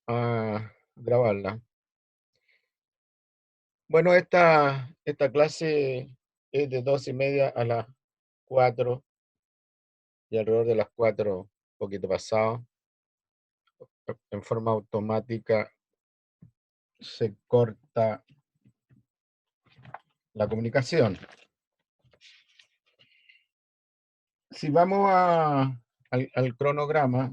a grabarla. Bueno, esta clase es de 2:30 a las 4 y alrededor de las 4, un poquito pasado, en forma automática se corta la comunicación. Si vamos al cronograma,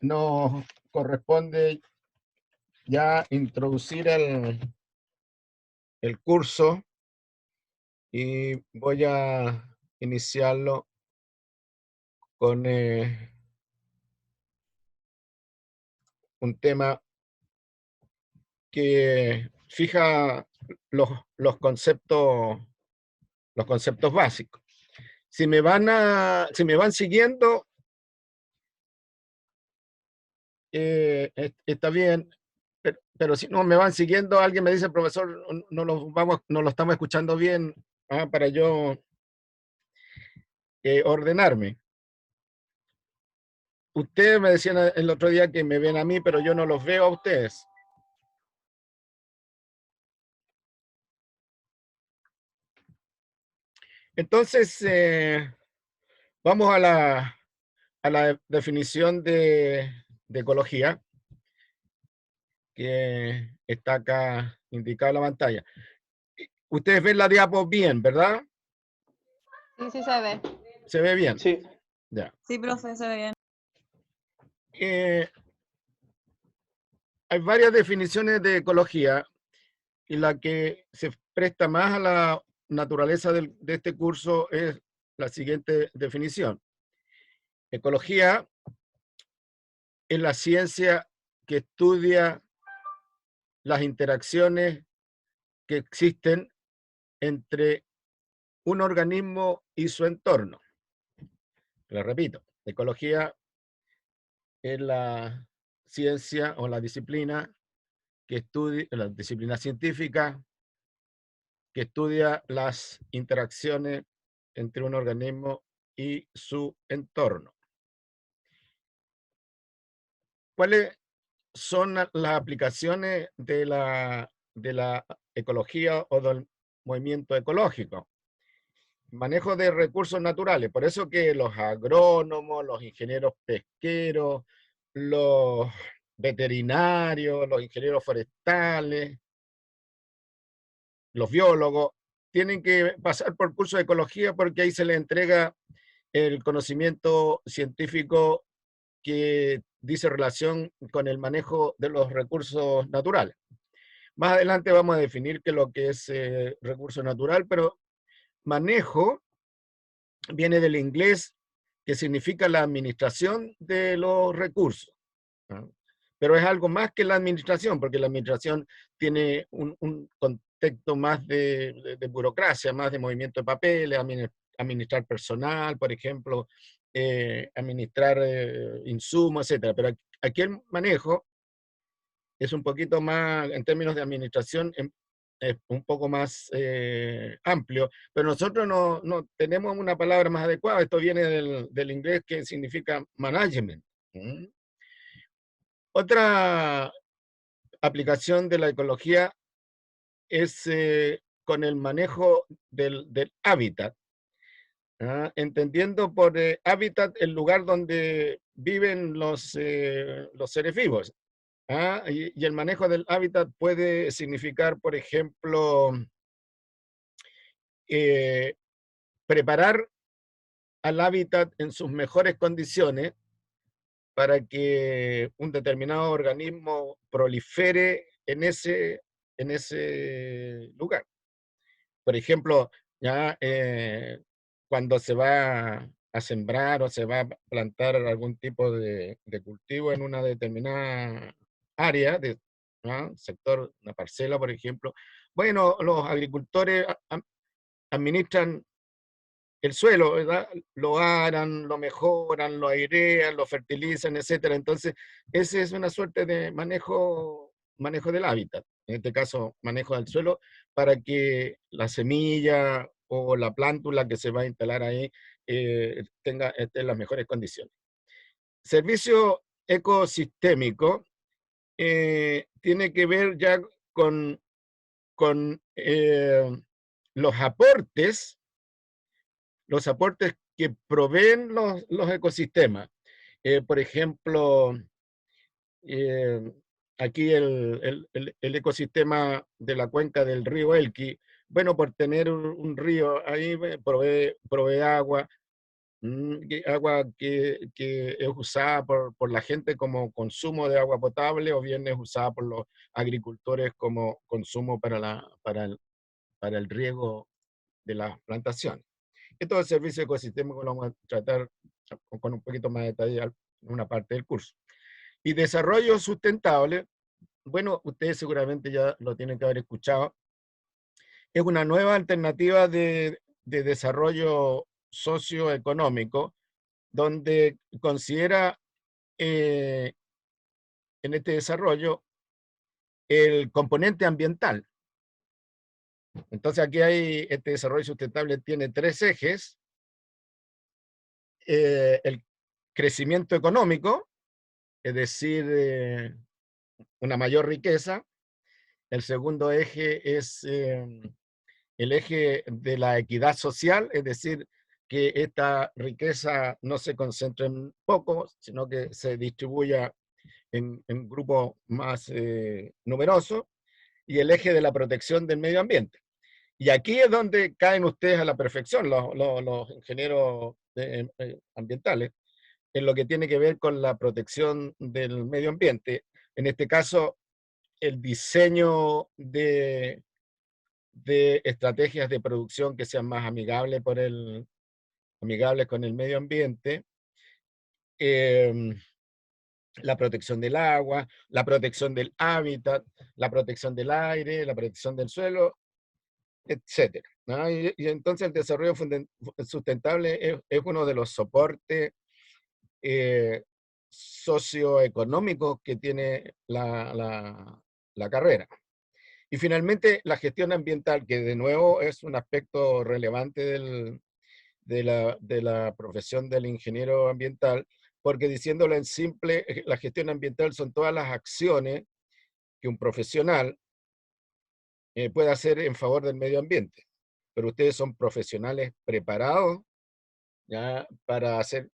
nos corresponde ya introducir el curso y voy a iniciarlo con un tema que fija los conceptos básicos. Si me van siguiendo, está bien, pero si no me van siguiendo, alguien me dice, profesor, no lo estamos escuchando bien, para yo ordenarme. Ustedes me decían el otro día que me ven a mí, pero yo no los veo a ustedes. Entonces, vamos a la definición de ecología, que está acá indicada en la pantalla. Ustedes ven la diapo bien, ¿verdad? Sí, sí se ve. ¿Se ve bien? Sí. Ya. Sí, profe, se ve bien. Hay varias definiciones de ecología y la que se presta más a la naturaleza de este curso es la siguiente definición. Ecología es la ciencia que estudia las interacciones que existen entre un organismo y su entorno. Lo repito, ecología es la ciencia o la disciplina que estudia, la disciplina científica que estudia las interacciones entre un organismo y su entorno. ¿Cuáles son las aplicaciones de la ecología o del movimiento ecológico? Manejo de recursos naturales, por eso que los agrónomos, los ingenieros pesqueros, los veterinarios, los ingenieros forestales, los biólogos, tienen que pasar por curso de ecología porque ahí se les entrega el conocimiento científico que dice relación con el manejo de los recursos naturales. Más adelante vamos a definir qué es lo que es recurso natural, pero manejo viene del inglés que significa la administración de los recursos, ¿no? Pero es algo más que la administración, porque la administración tiene un contexto más de burocracia, más de movimiento de papeles, administrar personal, por ejemplo, administrar insumos, etcétera. Pero aquí el manejo es un poquito más, en términos de administración, un poco más amplio, pero nosotros no tenemos una palabra más adecuada. Esto viene del inglés que significa management. Otra aplicación de la ecología es con el manejo del hábitat, entendiendo por hábitat el lugar donde viven los seres vivos. Y el manejo del hábitat puede significar, por ejemplo, preparar al hábitat en sus mejores condiciones para que un determinado organismo prolifere en ese lugar. Por ejemplo, ya cuando se va a sembrar o se va a plantar algún tipo de cultivo en una determinada área, sector, una parcela, por ejemplo, bueno, los agricultores administran el suelo, ¿verdad? Lo aran, lo mejoran, lo airean, lo fertilizan, etcétera. Entonces, ese es una suerte de manejo del hábitat, en este caso, manejo del suelo, para que la semilla o la plántula que se va a instalar ahí esté en las mejores condiciones. Servicio ecosistémico tiene que ver ya con los aportes que proveen los ecosistemas. Por ejemplo, eh, aquí el ecosistema de la cuenca del río Elqui, bueno, por tener un río ahí provee agua, agua que es usada por la gente como consumo de agua potable o bien es usada por los agricultores como consumo para el riego de las plantaciones. Esto del servicio ecosistémico lo vamos a tratar con un poquito más de detalle en una parte del curso. Y desarrollo sustentable, bueno, ustedes seguramente ya lo tienen que haber escuchado, es una nueva alternativa de desarrollo socioeconómico donde considera en este desarrollo el componente ambiental. Entonces aquí este desarrollo sustentable tiene tres ejes: el crecimiento económico, es decir, una mayor riqueza. El segundo eje es el eje de la equidad social, es decir, que esta riqueza no se concentre en pocos, sino que se distribuya en grupos más numerosos. Y el eje de la protección del medio ambiente. Y aquí es donde caen ustedes a la perfección, los ingenieros ambientales, en lo que tiene que ver con la protección del medio ambiente. En este caso, el diseño de estrategias de producción que sean más amigables con el medio ambiente, la protección del agua, la protección del hábitat, la protección del aire, la protección del suelo, etcétera, ¿no? Y entonces el desarrollo sustentable es uno de los soportes socioeconómicos que tiene la carrera. Y finalmente, la gestión ambiental, que de nuevo es un aspecto relevante de la profesión del ingeniero ambiental, porque diciéndolo en simple, la gestión ambiental son todas las acciones que un profesional puede hacer en favor del medio ambiente. Pero ustedes son profesionales preparados ya para hacer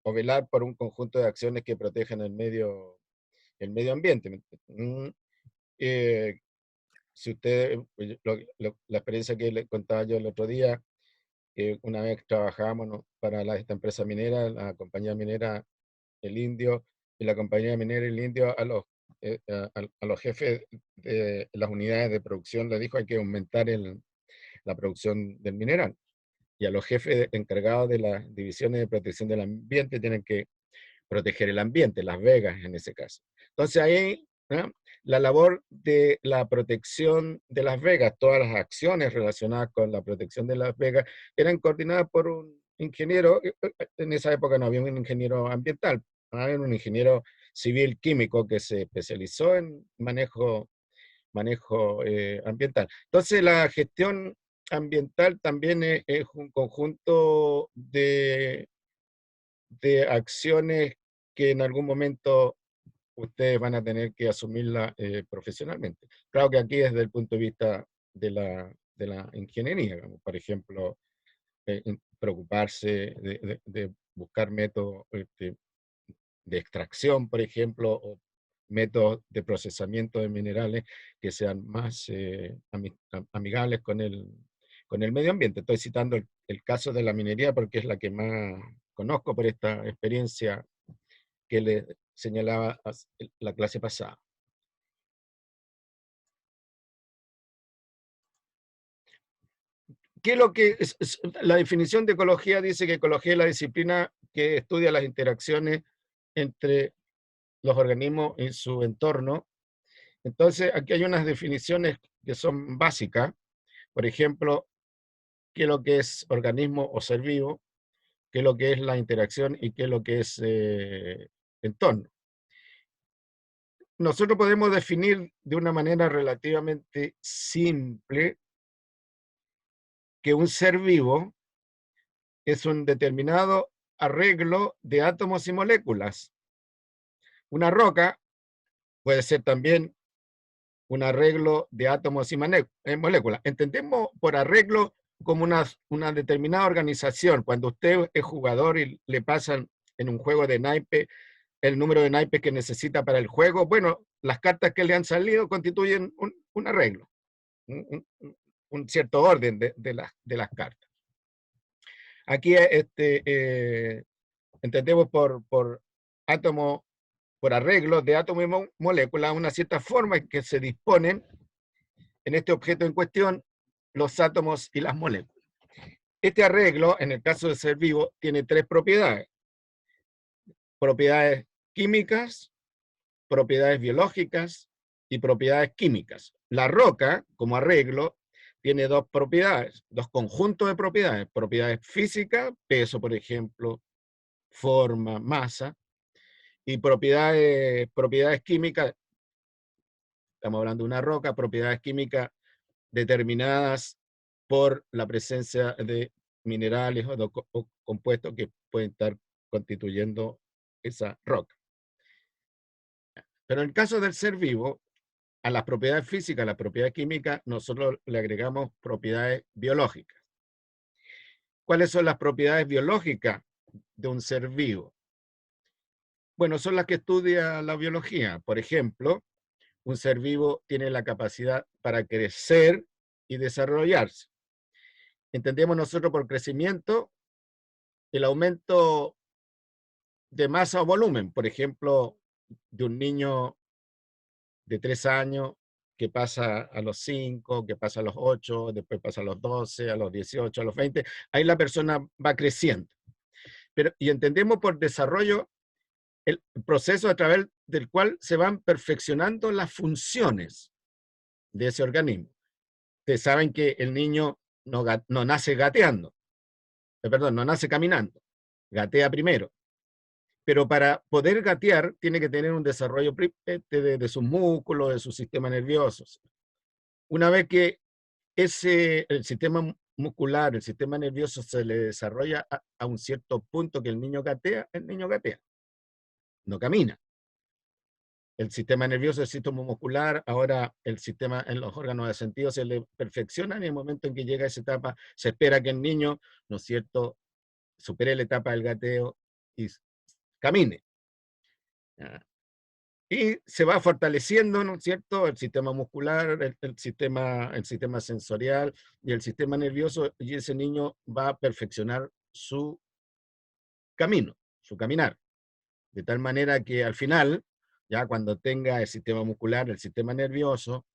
o velar por un conjunto de acciones que protejan el medio ambiente. Eh, si usted, la experiencia que le contaba yo el otro día, una vez trabajábamos, ¿no?, para esta empresa minera, la compañía minera El Indio, y la compañía minera El Indio a los jefes de las unidades de producción les dijo hay que aumentar la producción del mineral. Y a los jefes encargados de las divisiones de protección del ambiente tienen que proteger el ambiente, Las Vegas en ese caso. Entonces ahí, ¿no?, la labor de la protección de Las Vegas, todas las acciones relacionadas con la protección de Las Vegas eran coordinadas por un ingeniero. En esa época no había un ingeniero ambiental, había un ingeniero civil químico que se especializó en manejo ambiental. Entonces la gestión ambiental también es un conjunto de acciones que en algún momento ustedes van a tener que asumirla profesionalmente. Claro que aquí desde el punto de vista de la ingeniería, digamos, por ejemplo, preocuparse de buscar métodos de extracción, por ejemplo, o métodos de procesamiento de minerales que sean más amigables con el medio ambiente. Estoy citando el caso de la minería porque es la que más conozco por esta experiencia que le señalaba la clase pasada. ¿Qué es lo que la definición de ecología? Dice que ecología es la disciplina que estudia las interacciones entre los organismos y su entorno. Entonces, aquí hay unas definiciones que son básicas. Por ejemplo, qué es lo que es organismo o ser vivo, qué es lo que es la interacción y qué es lo que es entorno. Nosotros podemos definir de una manera relativamente simple que un ser vivo es un determinado arreglo de átomos y moléculas. Una roca puede ser también un arreglo de átomos y moléculas. Entendemos por arreglo como una determinada organización. Cuando usted es jugador y le pasan en un juego de naipe el número de naipes que necesita para el juego, bueno, las cartas que le han salido constituyen un arreglo, un cierto orden de las cartas. Aquí entendemos por átomo, por arreglo de átomo y molécula, una cierta forma en que se disponen en este objeto en cuestión los átomos y las moléculas. Este arreglo, en el caso de ser vivo, tiene tres propiedades. Propiedades químicas, propiedades biológicas y propiedades químicas. La roca, como arreglo, tiene dos propiedades, dos conjuntos de propiedades. Propiedades físicas, peso, por ejemplo, forma, masa, y propiedades químicas, estamos hablando de una roca, propiedades químicas determinadas por la presencia de minerales o compuestos que pueden estar constituyendo esa roca. Pero en el caso del ser vivo, a las propiedades físicas, a las propiedades químicas, nosotros le agregamos propiedades biológicas. ¿Cuáles son las propiedades biológicas de un ser vivo? Bueno, son las que estudia la biología. Por ejemplo, un ser vivo tiene la capacidad para crecer y desarrollarse. Entendemos nosotros por crecimiento el aumento de masa o volumen, por ejemplo, de un niño de 3 años que pasa a los 5, que pasa a los 8, después pasa a los 12, a los 18, a los 20, ahí la persona va creciendo. Y entendemos por desarrollo el proceso a través del cual se van perfeccionando las funciones de ese organismo. Ustedes saben que el niño no nace gateando, perdón, no nace caminando, gatea primero. Pero para poder gatear tiene que tener un desarrollo de sus músculos, de su sistema nervioso. Una vez que el sistema muscular, el sistema nervioso se le desarrolla a un cierto punto que el niño gatea, no camina. El sistema nervioso, el sistema muscular, ahora el sistema en los órganos de sentido se le perfecciona en el momento en que llega a esa etapa, se espera que el niño, ¿no es cierto?, supere la etapa del gateo y camine. Y se va fortaleciendo, ¿no es cierto?, el sistema muscular, el sistema sensorial y el sistema nervioso, y ese niño va a perfeccionar su camino, su caminar, de tal manera que al final, ya cuando tenga el sistema muscular, el sistema nervioso,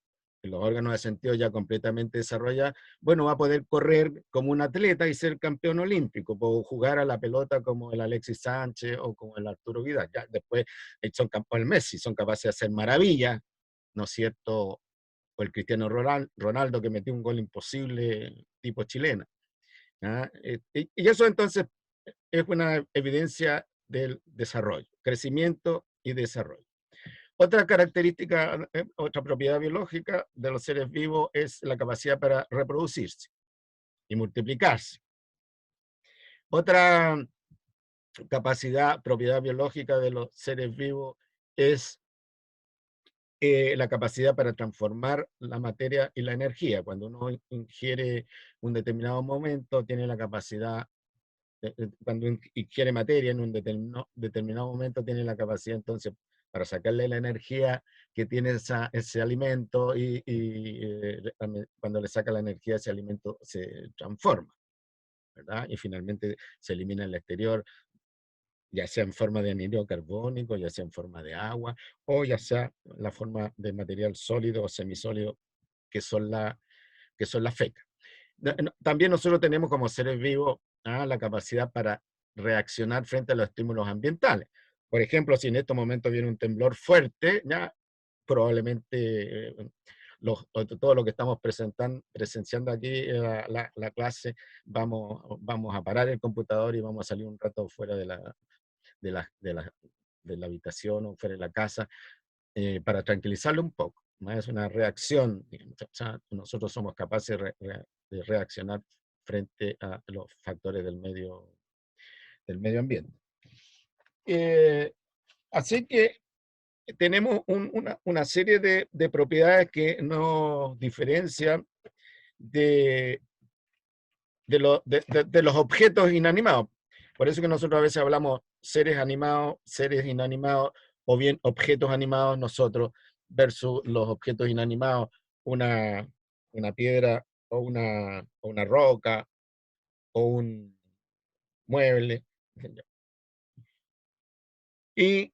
los órganos de sentido ya completamente desarrollados, bueno, va a poder correr como un atleta y ser campeón olímpico, o jugar a la pelota como el Alexis Sánchez o como el Arturo Vidal. Ya después o el Messi, son capaces de hacer maravillas, ¿no es cierto? O el Cristiano Ronaldo que metió un gol imposible tipo chilena. ¿Ah? Y eso entonces es una evidencia del desarrollo, crecimiento y desarrollo. Otra característica, otra propiedad biológica de los seres vivos es la capacidad para reproducirse y multiplicarse. Otra propiedad biológica de los seres vivos es la capacidad para transformar la materia y la energía. Cuando uno ingiere un determinado momento, tiene la capacidad, cuando ingiere materia en un determinado momento, tiene la capacidad entonces para sacarle la energía que tiene ese alimento cuando le saca la energía ese alimento se transforma, ¿verdad? Y finalmente se elimina en el exterior, ya sea en forma de anhídrido carbónico, ya sea en forma de agua, o ya sea la forma de material sólido o semisólido, que son, que son las fecas. También nosotros tenemos como seres vivos la capacidad para reaccionar frente a los estímulos ambientales. Por ejemplo, si en este momento viene un temblor fuerte, ya probablemente todo lo que estamos presenciando aquí, la clase, vamos a parar el computador y vamos a salir un rato fuera de la, de la, de la habitación o fuera de la casa para tranquilizarlo un poco. ¿No? Es una reacción, digamos, o sea, nosotros somos capaces de reaccionar frente a los factores del medio ambiente. Así que tenemos una serie de propiedades que nos diferencian de los objetos inanimados. Por eso que nosotros a veces hablamos seres animados, seres inanimados, o bien objetos animados nosotros versus los objetos inanimados, una piedra o una roca o un mueble. Y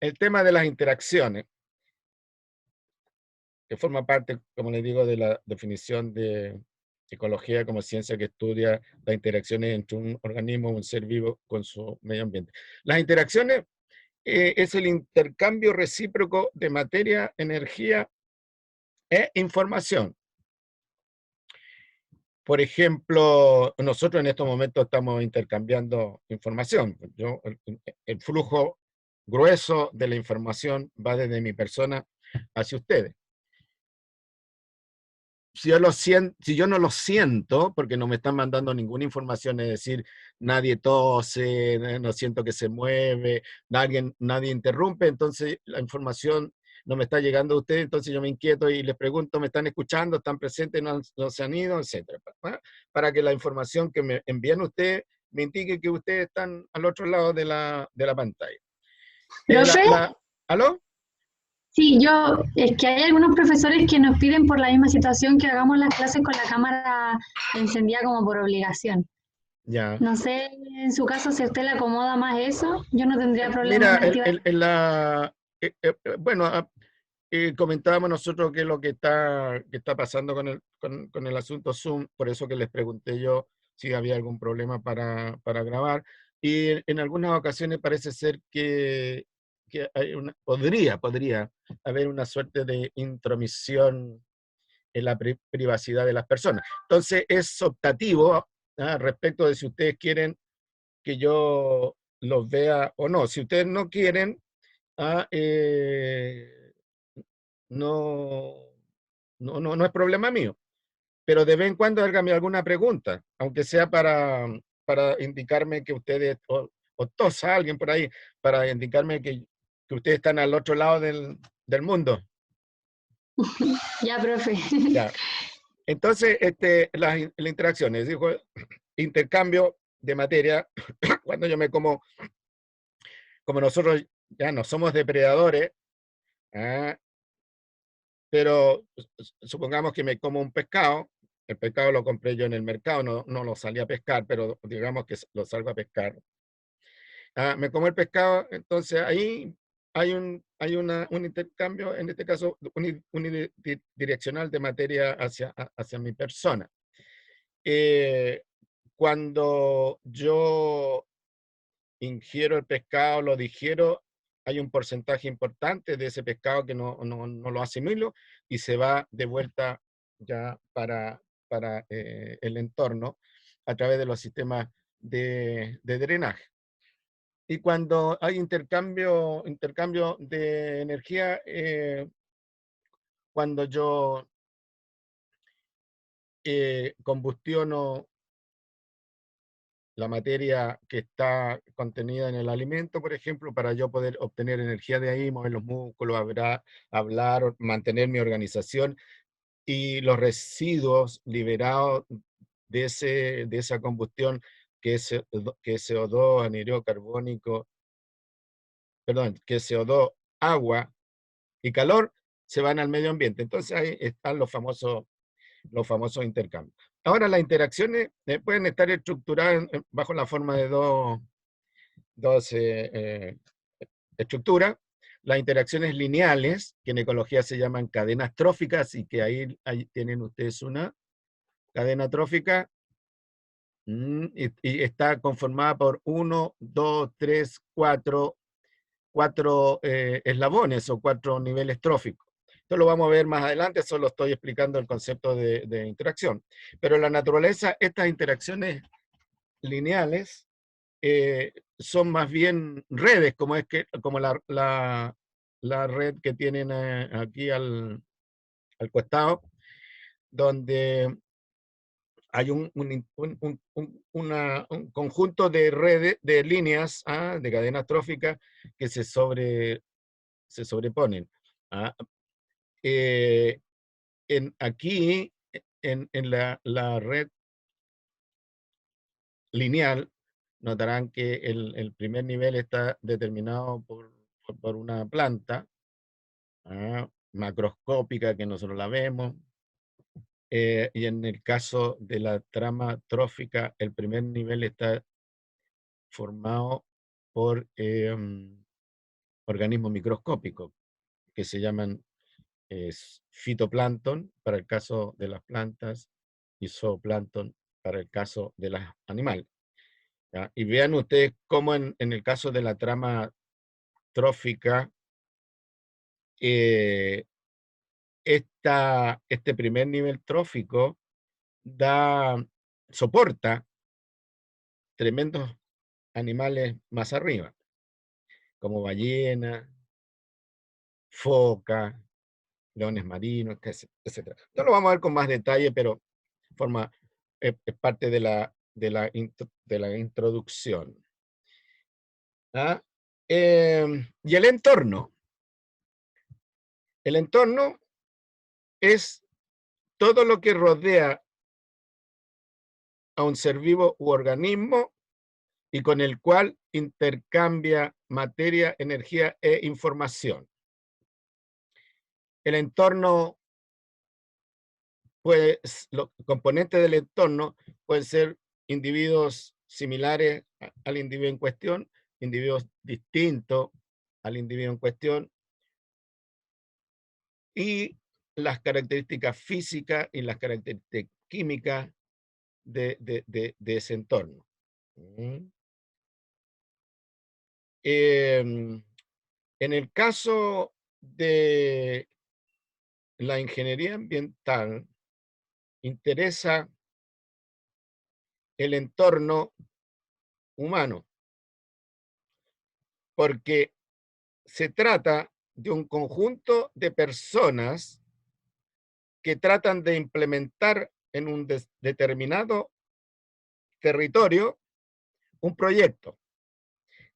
el tema de las interacciones, que forma parte, como les digo, de la definición de ecología como ciencia que estudia las interacciones entre un organismo, un ser vivo, con su medio ambiente. Las interacciones es el intercambio recíproco de materia, energía e información. Por ejemplo, nosotros en estos momentos estamos intercambiando información. El flujo grueso de la información va desde mi persona hacia ustedes. Si yo no lo siento, porque no me están mandando ninguna información, es decir, nadie tose, no siento que se mueve, nadie interrumpe, entonces la información no me está llegando a ustedes, entonces yo me inquieto y les pregunto, ¿me están escuchando? ¿Están presentes? ¿No se han ido? Etcétera. Para que la información que me envían ustedes me indique que ustedes están al otro lado de la pantalla. ¿Profe? ¿Aló? Sí, es que hay algunos profesores que nos piden por la misma situación que hagamos las clases con la cámara encendida como por obligación. Ya. No sé, en su caso, si a usted le acomoda más eso, yo no tendría problema Mira, en activar. bueno, comentábamos nosotros qué es lo que está pasando con el asunto Zoom, por eso que les pregunté yo si había algún problema para grabar. Y en algunas ocasiones parece ser que podría haber una suerte de intromisión en la privacidad de las personas. Entonces es optativo, respecto de si ustedes quieren que yo los vea o no. Si ustedes no quieren, no, no es problema mío. Pero de vez en cuando hágame alguna pregunta, aunque sea para indicarme que ustedes, o tosa alguien por ahí, para indicarme que ustedes están al otro lado del mundo. Ya, profe. Ya. Entonces, las interacciones, dijo, intercambio de materia, cuando yo como nosotros ya no somos depredadores, pero supongamos que me como un pescado, el pescado lo compré yo en el mercado, no lo salí a pescar, pero digamos que lo salgo a pescar. Me como el pescado, entonces ahí hay un intercambio, en este caso unidireccional de materia hacia mi persona. Cuando yo ingiero el pescado, lo digiero, hay un porcentaje importante de ese pescado que no lo asimilo y se va de vuelta ya para el entorno a través de los sistemas de drenaje. Y cuando hay intercambio de energía, cuando yo combustiono la materia que está contenida en el alimento, por ejemplo, para yo poder obtener energía de ahí, mover los músculos, hablar, mantener mi organización, y los residuos liberados de esa combustión, que es CO2, anhídrido carbónico, perdón, que es CO2, agua y calor, se van al medio ambiente. Entonces ahí están los famosos intercambios. Ahora, las interacciones pueden estar estructuradas bajo la forma de dos estructuras. Las interacciones lineales, que en ecología se llaman cadenas tróficas, y que ahí tienen ustedes una cadena trófica, y está conformada por 1, 2, 3, 4 eslabones o 4 niveles tróficos. Esto lo vamos a ver más adelante, solo estoy explicando el concepto de interacción. Pero en la naturaleza, estas interacciones lineales son más bien redes, como la red que tienen aquí al costado, donde hay un conjunto de redes, de líneas, de cadenas tróficas que se sobreponen. Aquí, en la red lineal, notarán que el primer nivel está determinado por una planta macroscópica que nosotros la vemos. Y en el caso de la trama trófica, el primer nivel está formado por organismos microscópicos que se llaman fitoplancton para el caso de las plantas y zooplancton para el caso de los animales. ¿Ya? Y vean ustedes cómo en el caso de la trama trófica, este primer nivel trófico soporta tremendos animales más arriba, como ballenas, focas, leones marinos, etc. Esto lo vamos a ver con más detalle, pero es parte de la introducción. Y el entorno. El entorno es todo lo que rodea a un ser vivo u organismo y con el cual intercambia materia, energía e información. El entorno, pues, los componentes del entorno pueden ser individuos similares al individuo en cuestión, individuos distintos al individuo en cuestión, y las características físicas y las características químicas de ese entorno. En el caso de la ingeniería ambiental, interesa el entorno humano, porque se trata de un conjunto de personas que tratan de implementar en un determinado territorio un proyecto.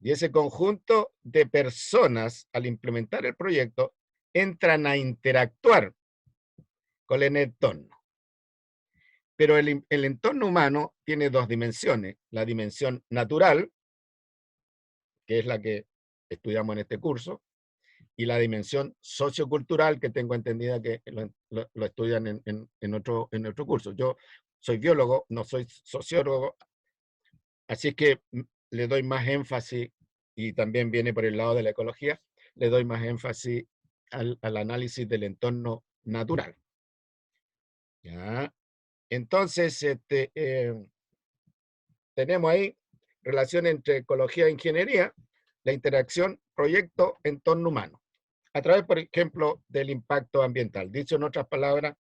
Y ese conjunto de personas, al implementar el proyecto, entran a interactuar con el entorno. Pero el entorno humano tiene dos dimensiones. La dimensión natural, que es la que estudiamos en este curso, y la dimensión sociocultural, que tengo entendida que lo estudian en otro curso. Yo soy biólogo, no soy sociólogo, así que le doy más énfasis, y también viene por el lado de la ecología, le doy más énfasis al análisis del entorno natural. ¿Ya? Entonces, tenemos ahí relación entre ecología e ingeniería, la interacción proyecto-entorno humano, a través, por ejemplo, del impacto ambiental. Dicho en otras palabras,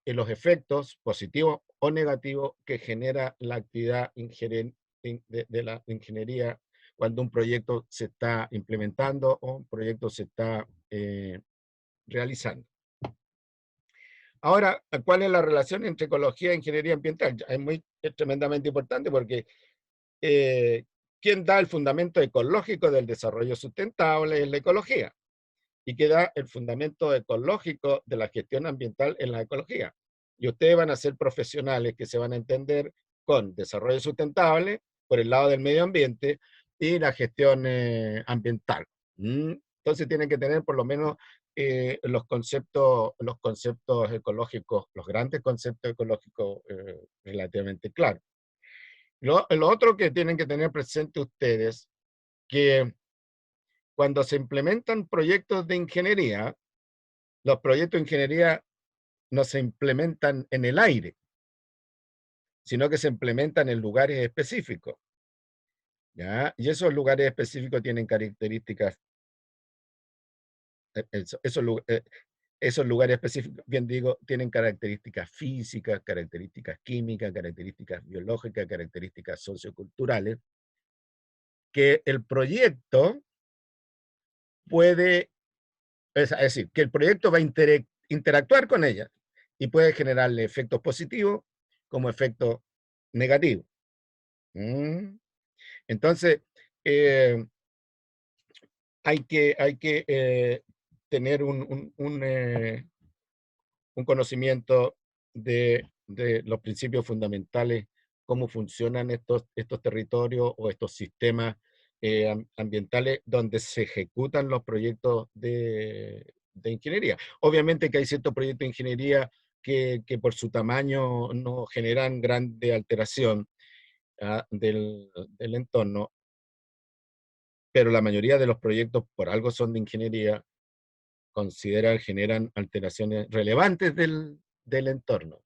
los efectos positivos o negativos que genera la actividad de la ingeniería cuando un proyecto se está implementando o un proyecto se está realizando. Ahora, ¿cuál es la relación entre ecología e ingeniería ambiental? Es tremendamente importante porque quien da el fundamento ecológico del desarrollo sustentable es la ecología, y que da el fundamento ecológico de la gestión ambiental en la ecología. Y ustedes van a ser profesionales que se van a entender con desarrollo sustentable por el lado del medio ambiente y la gestión ambiental. Entonces tienen que tener por lo menos los conceptos ecológicos, los grandes conceptos ecológicos relativamente claros. Lo otro que tienen que tener presente ustedes, que cuando se implementan proyectos de ingeniería, los proyectos de ingeniería no se implementan en el aire, sino que se implementan en lugares específicos. ¿Ya? Y esos lugares específicos tienen características, esos lugares específicos, bien digo, tienen características físicas, características químicas, características biológicas, características socioculturales, que el proyecto puede, es decir, que el proyecto va a interactuar con ellas y puede generarle efectos positivos como efecto negativo. Entonces, hay que tener un conocimiento de los principios fundamentales, cómo funcionan estos territorios o estos sistemas ambientales donde se ejecutan los proyectos de ingeniería. Obviamente que hay ciertos proyectos de ingeniería que por su tamaño no generan grande alteración del entorno, pero la mayoría de los proyectos por algo son de ingeniería, generan alteraciones relevantes del entorno.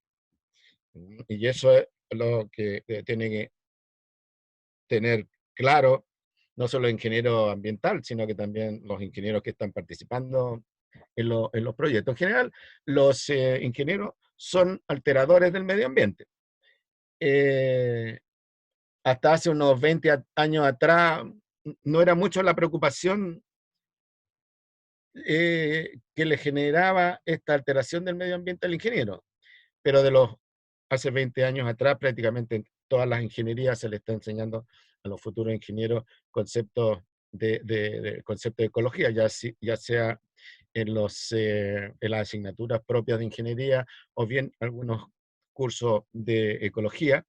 Y eso es lo que tiene que tener claro no solo el ingeniero ambiental, sino que también los ingenieros que están participando en los proyectos. En general, los ingenieros son alteradores del medio ambiente. Hasta hace unos 20 años atrás no era mucho la preocupación que le generaba esta alteración del medio ambiente al ingeniero, pero hace 20 años atrás prácticamente en todas las ingenierías se le está enseñando a los futuros ingenieros conceptos concepto de ecología, ya sea en las asignaturas propias de ingeniería o bien algunos cursos de ecología,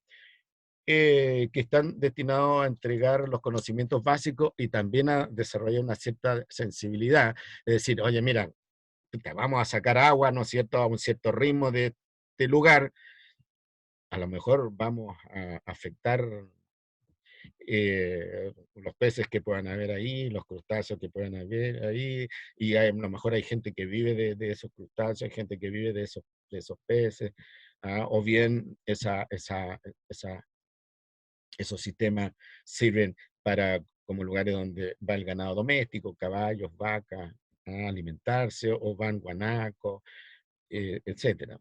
que están destinados a entregar los conocimientos básicos y también a desarrollar una cierta sensibilidad. Es decir, oye, mira, vamos a sacar agua, ¿no es cierto?, a un cierto ritmo de este lugar, a lo mejor vamos a afectar los peces que puedan haber ahí, los crustáceos que puedan haber ahí, y a lo mejor hay gente que vive de esos crustáceos, hay gente que vive de esos peces, o bien esos sistemas sirven como lugares donde va el ganado doméstico, caballos, vacas, a alimentarse, o van guanacos, etcétera.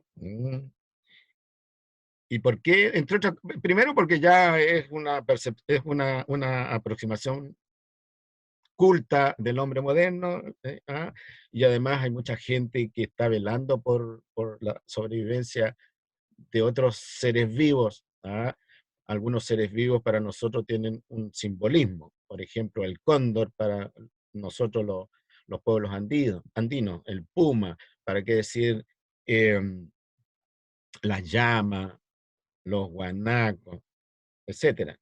¿Y por qué? Entre otras, primero porque ya es una aproximación culta del hombre moderno, y además hay mucha gente que está velando por la sobrevivencia de otros seres vivos. Algunos seres vivos para nosotros tienen un simbolismo. Por ejemplo, el cóndor para nosotros los pueblos andinos, el puma, para qué decir las llamas, los guanacos, etcétera.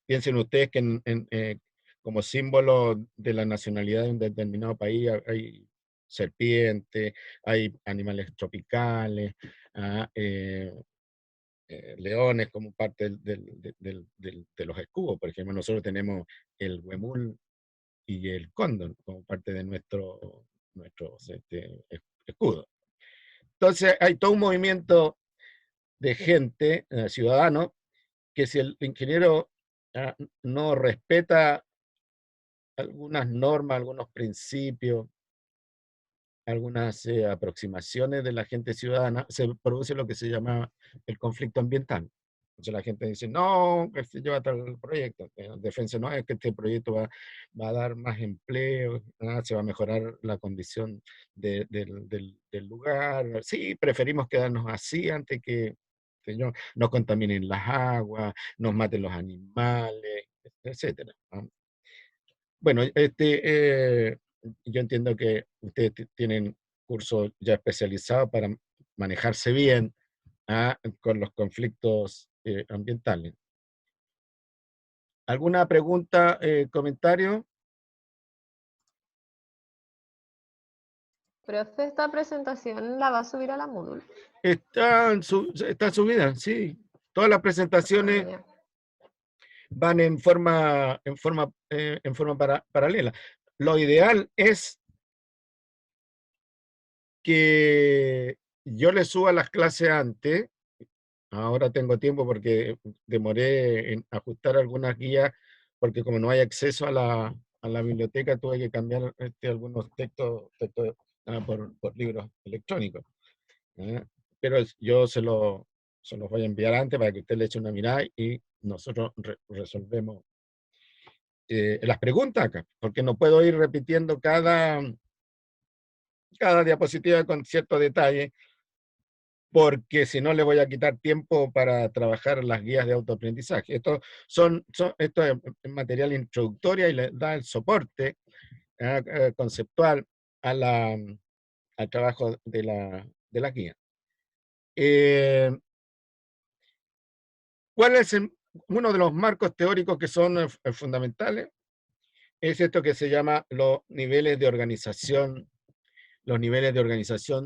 Piensen ustedes que como símbolo de la nacionalidad de un determinado país hay serpientes, hay animales tropicales, leones como parte de los escudos. Por ejemplo, nosotros tenemos el huemul y el cóndor como parte de nuestros escudos. Entonces hay todo un movimiento de gente, ciudadanos, que si el ingeniero no respeta algunas normas, algunos principios, algunas aproximaciones de la gente ciudadana, se produce lo que se llama el conflicto ambiental. Entonces la gente dice, no, que se lleva tal proyecto. Defensa, no, es que este proyecto va a dar más empleo, se va a mejorar la condición del lugar. Sí, preferimos quedarnos así antes que nos contaminen las aguas, nos maten los animales, etcétera. Bueno, yo entiendo que ustedes tienen cursos ya especializados para manejarse bien con los conflictos ambientales. ¿Alguna pregunta, comentario? Profe, esta presentación la va a subir a la Moodle. Está subida, sí. Todas las presentaciones Ya. van en forma paralela. Lo ideal es que yo le suba las clases antes. Ahora tengo tiempo porque demoré en ajustar algunas guías, porque como no hay acceso a la biblioteca, tuve que cambiar algunos textos por libros electrónicos. ¿eh? Pero yo se los voy a enviar antes para que usted le eche una mirada y nosotros resolvemos las preguntas acá, porque no puedo ir repitiendo cada diapositiva con cierto detalle, porque si no le voy a quitar tiempo para trabajar las guías de autoaprendizaje. Esto es material introductorio y le da el soporte conceptual al trabajo de la guía. ¿Cuál es uno de los marcos teóricos que son fundamentales? Es esto que se llama los niveles de organización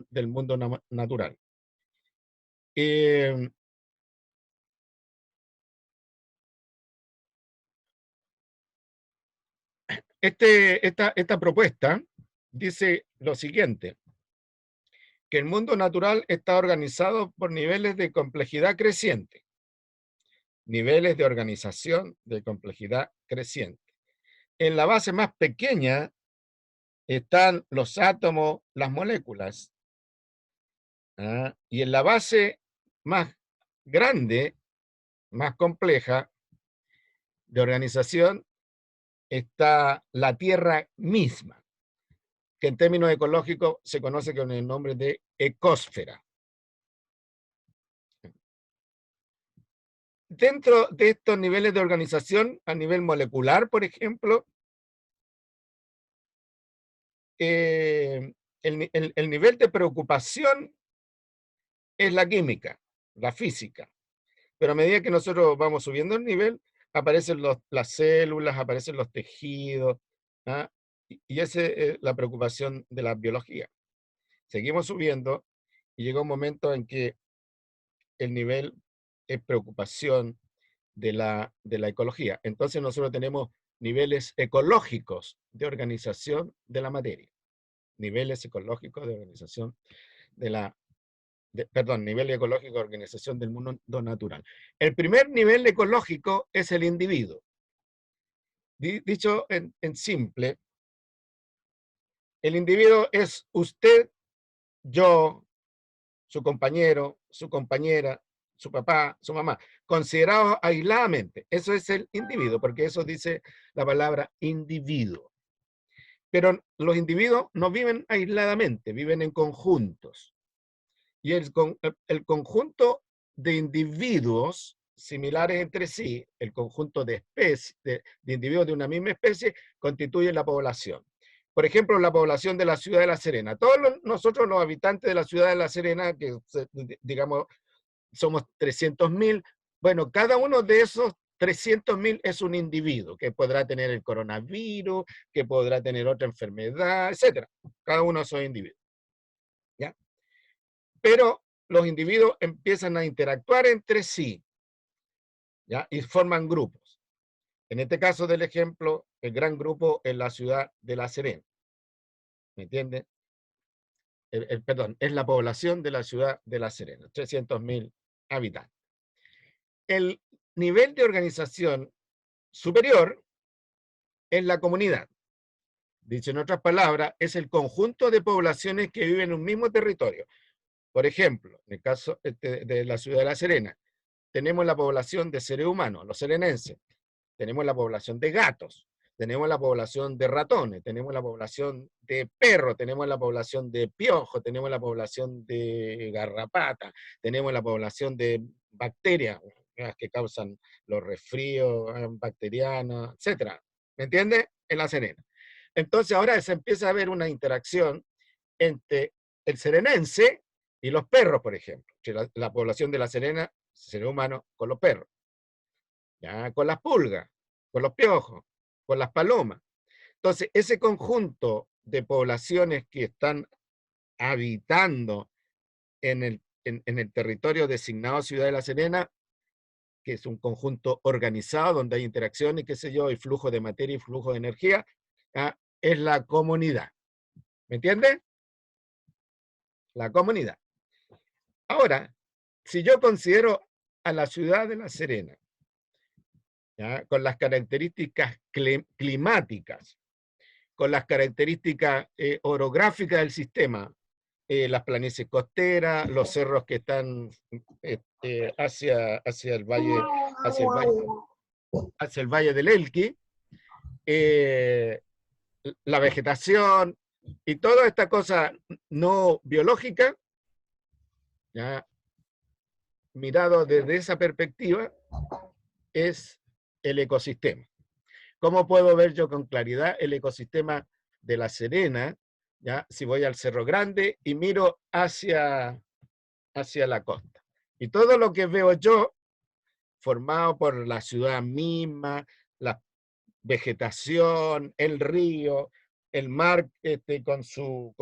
del mundo natural. Esta propuesta dice lo siguiente, que el mundo natural está organizado por niveles de complejidad creciente. Niveles de organización de complejidad creciente. En la base más pequeña están los átomos, las moléculas. Y en la base más grande, más compleja de organización, está la Tierra misma, que en términos ecológicos se conoce con el nombre de ecosfera. Dentro de estos niveles de organización, a nivel molecular, por ejemplo, el nivel de preocupación es la química, la física. Pero a medida que nosotros vamos subiendo el nivel, aparecen las células, aparecen los tejidos, y esa es la preocupación de la biología. Seguimos subiendo y llega un momento en que el nivel es preocupación de la ecología. Entonces nosotros tenemos niveles ecológicos de organización de la materia. Niveles ecológicos de organización nivel ecológico de organización del mundo natural. El primer nivel ecológico es el individuo. Dicho en simple, el individuo es usted, yo, su compañero, su compañera, su papá, su mamá, considerados aisladamente. Eso es el individuo, porque eso dice la palabra individuo. Pero los individuos no viven aisladamente, viven en conjuntos. Y el conjunto de individuos similares entre sí, el conjunto de especies, de individuos de una misma especie, constituye la población. Por ejemplo, la población de la ciudad de La Serena. Todos nosotros los habitantes de la ciudad de La Serena, que digamos somos 300.000, bueno, cada uno de esos 300.000 es un individuo que podrá tener el coronavirus, que podrá tener otra enfermedad, etc. Cada uno de esos individuos. ¿Ya? Pero los individuos empiezan a interactuar entre sí, ¿ya? Y forman grupos. En este caso del ejemplo, el gran grupo es la ciudad de La Serena. ¿Me entienden? Perdón, es la población de la ciudad de La Serena, 300.000 habitantes. El nivel de organización superior es la comunidad. Dicho en otras palabras, es el conjunto de poblaciones que viven en un mismo territorio. Por ejemplo, en el caso de la ciudad de La Serena, tenemos la población de seres humanos, los serenenses. Tenemos la población de gatos, tenemos la población de ratones, tenemos la población de perros, tenemos la población de piojos, tenemos la población de garrapata, tenemos la población de bacterias que causan los resfríos bacterianos, etc. ¿Me entiende? En La Serena. Entonces ahora se empieza a ver una interacción entre el serenense y los perros, por ejemplo. La población de La Serena, ser humano, con los perros. ¿Ya? Con las pulgas, con los piojos, con las palomas. Entonces, ese conjunto de poblaciones que están habitando en el territorio designado Ciudad de La Serena, que es un conjunto organizado donde hay interacción y qué sé yo, y flujo de materia y flujo de energía, es la comunidad. ¿Me entiende? La comunidad. Ahora, si yo considero a la ciudad de La Serena, ¿ya? Con las características climáticas, con las características orográficas del sistema, las planicies costeras, los cerros que están hacia el valle del Elqui, la vegetación y toda esta cosa no biológica, ¿ya? mirado desde esa perspectiva, es el ecosistema. ¿Cómo puedo ver yo con claridad el ecosistema de La Serena? ¿Ya? Si voy al Cerro Grande y miro hacia la costa. Y todo lo que veo yo, formado por la ciudad misma, la vegetación, el río, el mar con su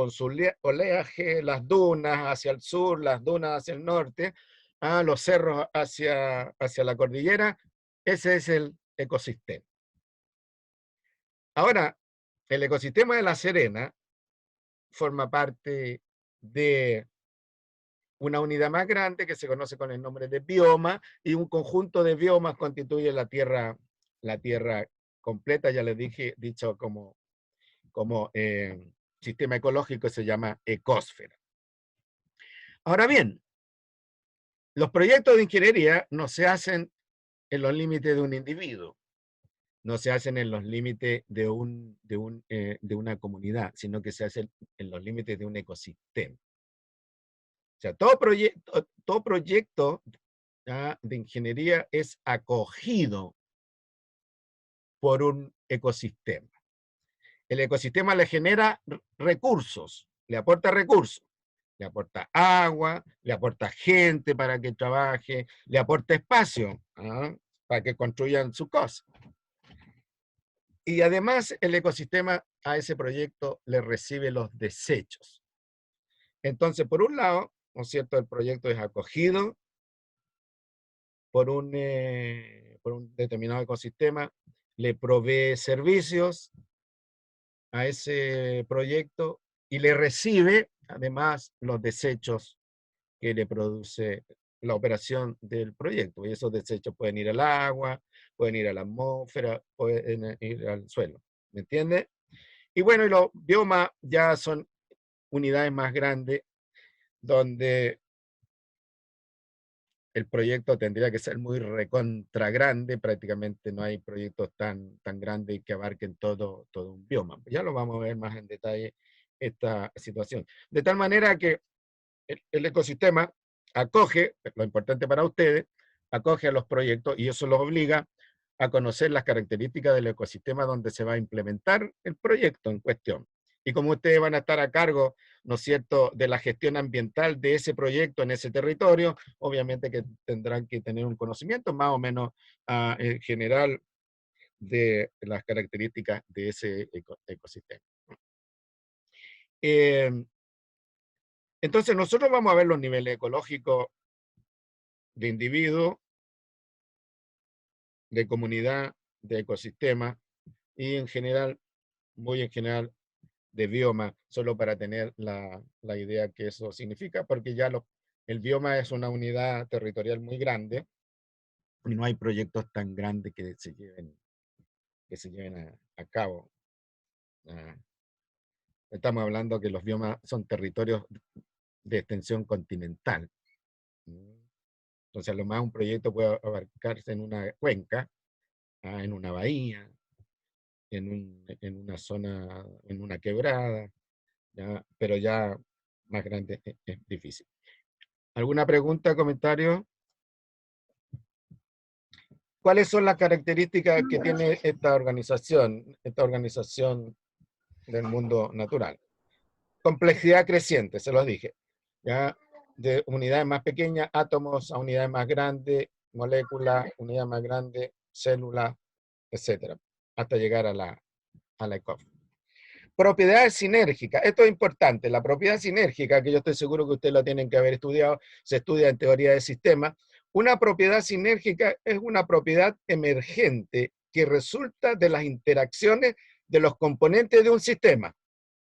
oleaje, las dunas hacia el sur, las dunas hacia el norte, los cerros hacia la cordillera, ese es el ecosistema. Ahora, el ecosistema de La Serena forma parte de una unidad más grande que se conoce con el nombre de bioma, y un conjunto de biomas constituye la tierra completa, ya les dije, dicho como sistema ecológico, se llama ecósfera. Ahora bien, los proyectos de ingeniería no se hacen en los límites de un individuo, no se hacen en los límites de una comunidad, sino que se hacen en los límites de un ecosistema. O sea, todo proyecto de ingeniería es acogido por un ecosistema. El ecosistema le genera recursos, le aporta agua, le aporta gente para que trabaje, le aporta espacio para que construyan su cosa. Y además el ecosistema a ese proyecto le recibe los desechos. Entonces, por un lado, ¿no es cierto?, el proyecto es acogido por un determinado ecosistema, le provee servicios a ese proyecto y le recibe además los desechos que le produce la operación del proyecto. Y esos desechos pueden ir al agua, pueden ir a la atmósfera, pueden ir al suelo. ¿Me entiende? Y bueno, y los biomas ya son unidades más grandes donde el proyecto tendría que ser muy recontra grande, prácticamente no hay proyectos tan grandes que abarquen todo un bioma. Ya lo vamos a ver más en detalle esta situación. De tal manera que el ecosistema acoge, lo importante para ustedes, acoge a los proyectos y eso los obliga a conocer las características del ecosistema donde se va a implementar el proyecto en cuestión. Y como ustedes van a estar a cargo, ¿no es cierto?, de la gestión ambiental de ese proyecto en ese territorio, obviamente que tendrán que tener un conocimiento más o menos general de las características de ese ecosistema. Entonces nosotros vamos a ver los niveles ecológicos de individuo, de comunidad, de ecosistema y en general, muy en general, de bioma, solo para tener la idea que eso significa, porque ya el bioma es una unidad territorial muy grande y no hay proyectos tan grandes que se lleven a cabo. Estamos hablando que los biomas son territorios de extensión continental. Entonces, a lo más un proyecto puede abarcarse en una cuenca, en una bahía, en una zona, en una quebrada, pero ya más grande es difícil. ¿Alguna pregunta, comentario? ¿Cuáles son las características que tiene esta organización del mundo natural? Complejidad creciente, se los dije. ¿Ya? De unidades más pequeñas, átomos, a unidades más grandes, moléculas, unidades más grandes, células, etcétera, hasta llegar a la ECOF. Propiedades sinérgicas, esto es importante, la propiedad sinérgica, que yo estoy seguro que ustedes la tienen que haber estudiado, se estudia en teoría de sistemas. Una propiedad sinérgica es una propiedad emergente que resulta de las interacciones de los componentes de un sistema.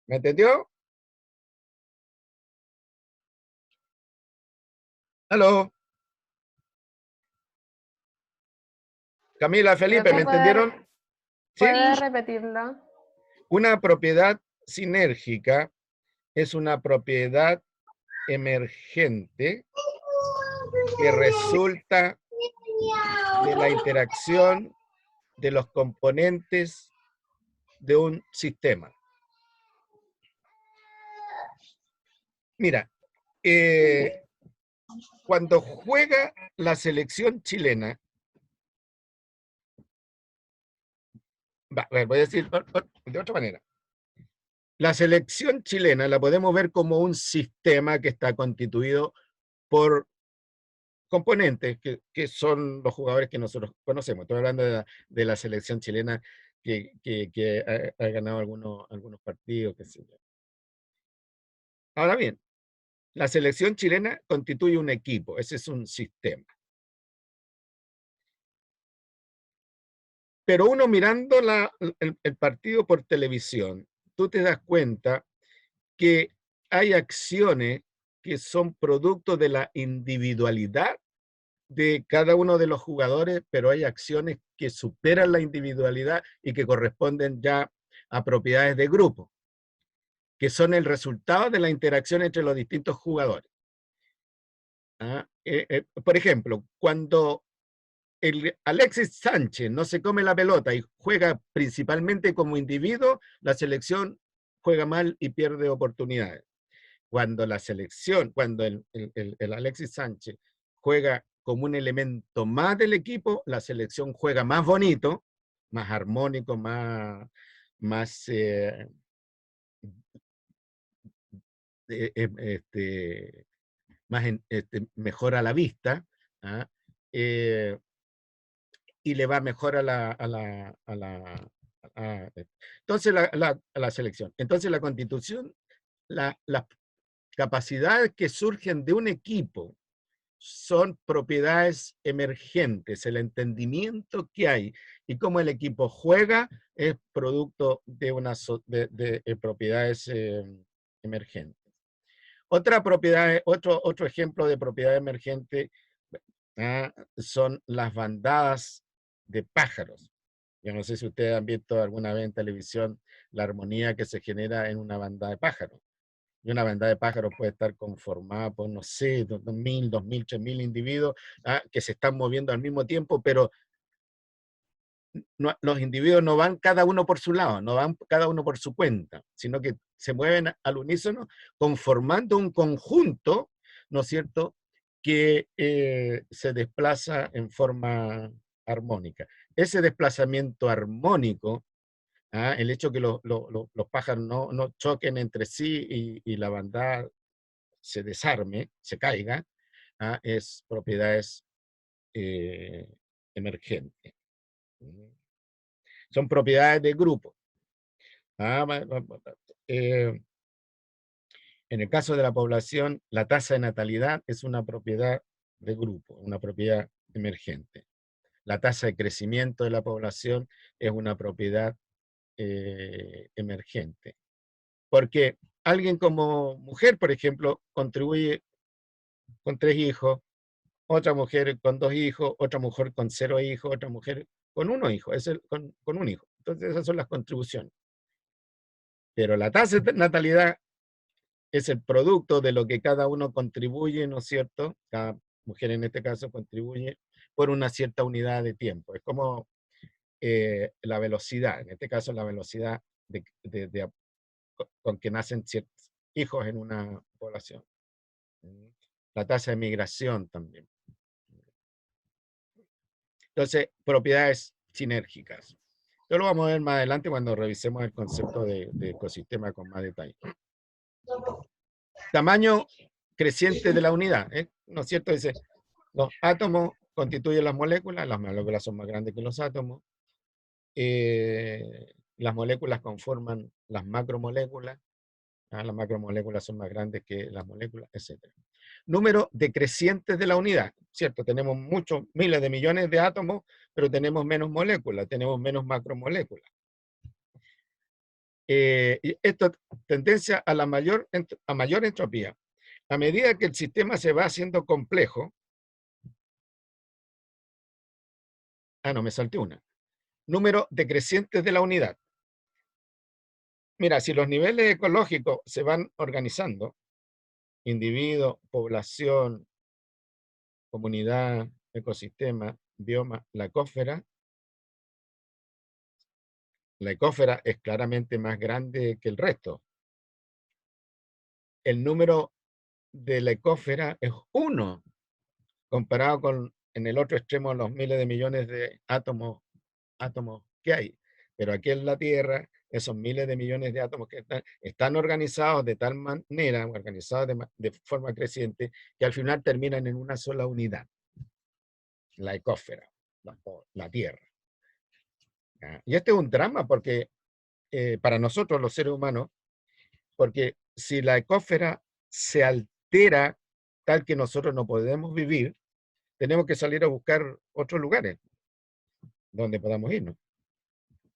¿Me entendió? ¿Aló? Camila, Felipe, ¿me entendieron? ¿Sí? ¿Puede repetirlo? Una propiedad sinérgica es una propiedad emergente que resulta de la interacción de los componentes de un sistema. Mira, cuando juega la selección chilena, voy a decir de otra manera. La selección chilena la podemos ver como un sistema que está constituido por componentes que son los jugadores que nosotros conocemos. Estoy hablando de la selección chilena que ha ganado algunos partidos, qué sé yo. Ahora bien, la selección chilena constituye un equipo, ese es un sistema. Pero uno mirando el partido por televisión, tú te das cuenta que hay acciones que son producto de la individualidad de cada uno de los jugadores, pero hay acciones que superan la individualidad y que corresponden ya a propiedades de grupo, que son el resultado de la interacción entre los distintos jugadores. Por ejemplo, cuando Alexis Sánchez no se come la pelota y juega principalmente como individuo, la selección juega mal y pierde oportunidades. Cuando la selección, cuando el Alexis Sánchez juega como un elemento más del equipo, la selección juega más bonito, más armónico, más mejor a la vista, ¿ah? Y le va mejor a entonces a la selección. Entonces la constitución, las capacidades que surgen de un equipo son propiedades emergentes, el entendimiento que hay y cómo el equipo juega es producto de propiedades emergentes. Otra propiedad, otro ejemplo de propiedad emergente son las bandadas de pájaros. Yo no sé si ustedes han visto alguna vez en televisión la armonía que se genera en una bandada de pájaros. Y una bandada de pájaros puede estar conformada por, no sé, 2.000, 2.000, 3.000 individuos que se están moviendo al mismo tiempo, pero no, los individuos no van cada uno por su lado, no van cada uno por su cuenta, sino que se mueven al unísono conformando un conjunto, ¿no es cierto?, que se desplaza en forma armónica. Ese desplazamiento armónico, el hecho que los pájaros no choquen entre sí y la bandada se desarme, se caiga, es propiedades emergentes. Son propiedades de grupo. En el caso de la población, la tasa de natalidad es una propiedad de grupo, una propiedad emergente. La tasa de crecimiento de la población es una propiedad emergente. Porque alguien como mujer, por ejemplo, contribuye con 3 hijos, otra mujer con 2 hijos, otra mujer con 0 hijos, otra mujer con 1 hijo, con un hijo. Entonces esas son las contribuciones. Pero la tasa de natalidad es el producto de lo que cada uno contribuye, ¿no es cierto? Cada mujer en este caso contribuye por una cierta unidad de tiempo. Es como la velocidad, en este caso la velocidad con que nacen ciertos hijos en una población. La tasa de migración también. Entonces, propiedades sinérgicas. Esto lo vamos a ver más adelante cuando revisemos el concepto de ecosistema con más detalle. Tamaño creciente de la unidad, ¿no es cierto? Dice, los átomos constituyen las moléculas son más grandes que los átomos, las moléculas conforman las macromoléculas, las macromoléculas son más grandes que las moléculas, etc. Número decrecientes de la unidad, ¿cierto? Tenemos muchos, miles de millones de átomos, pero tenemos menos moléculas, tenemos menos macromoléculas. Y esto tendencia a mayor entropía. A medida que el sistema se va haciendo complejo, no, me salté una. Número decrecientes de la unidad. Mira, si los niveles ecológicos se van organizando, individuo, población, comunidad, ecosistema, bioma, la ecósfera es claramente más grande que el resto. El número de la ecósfera es 1, comparado con en el otro extremo los miles de millones de átomos que hay. Pero aquí en la Tierra, esos miles de millones de átomos que están organizados de tal manera, organizados de forma creciente, que al final terminan en una sola unidad, la ecósfera, la Tierra. ¿Ya? Y este es un drama porque para nosotros los seres humanos, porque si la ecósfera se altera tal que nosotros no podemos vivir, tenemos que salir a buscar otros lugares donde podamos irnos.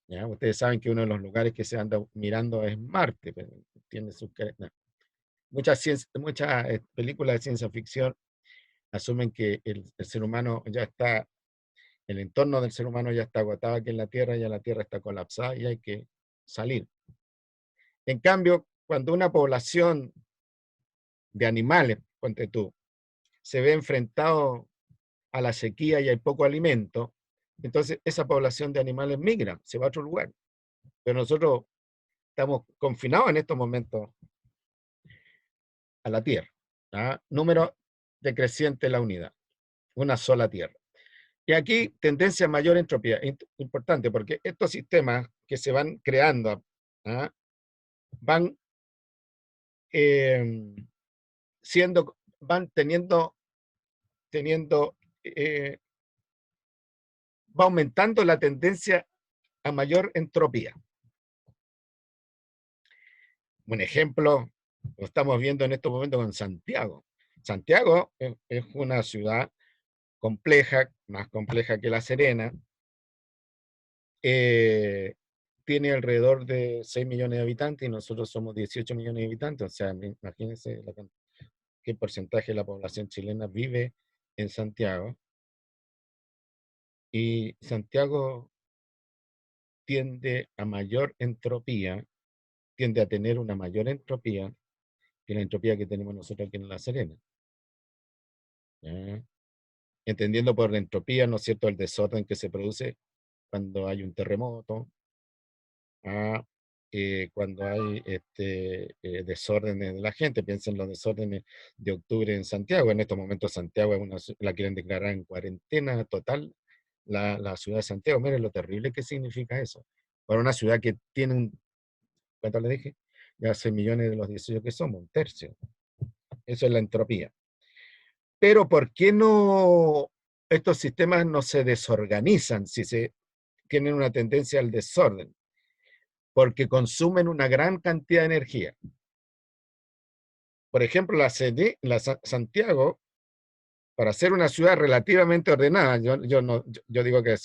¿Ya? Ustedes saben que uno de los lugares que se anda mirando es Marte. Pero tiene sus muchas películas de ciencia ficción asumen que el ser humano ya está, el entorno del ser humano ya está agotado aquí en la Tierra, ya la Tierra está colapsada y hay que salir. En cambio, cuando una población de animales, ponte tú, se ve enfrentado a la sequía y hay poco alimento, entonces esa población de animales migra, se va a otro lugar. Pero nosotros estamos confinados en estos momentos a la Tierra. ¿Ah? Número decreciente de la unidad, una sola Tierra. Y aquí tendencia a mayor entropía, importante, porque estos sistemas que se van creando, ¿ah? Van van teniendo, va aumentando la tendencia a mayor entropía. Un ejemplo lo estamos viendo en estos momentos con Santiago. Santiago es una ciudad compleja, más compleja que La Serena. Tiene alrededor de 6 millones de habitantes y nosotros somos 18 millones de habitantes. O sea, imagínense qué porcentaje de la población chilena vive en Santiago. Y Santiago tiende a mayor entropía, tiende a tener una mayor entropía que la entropía que tenemos nosotros aquí en La Serena. ¿Ya? Entendiendo por entropía, ¿no es cierto?, el desorden que se produce cuando hay un terremoto, cuando hay desórdenes de la gente. Piensen en los desórdenes de octubre en Santiago. En estos momentos Santiago la quieren declarar en cuarentena total, la ciudad de Santiago. Miren lo terrible que significa eso. Para una ciudad que tiene ¿cuánto le dije? Ya 6 millones de los 18 que somos, un tercio. Eso es la entropía. Pero ¿por qué no estos sistemas no se desorganizan si se tienen una tendencia al desorden? Porque consumen una gran cantidad de energía. Por ejemplo, Santiago, para ser una ciudad relativamente ordenada, yo digo que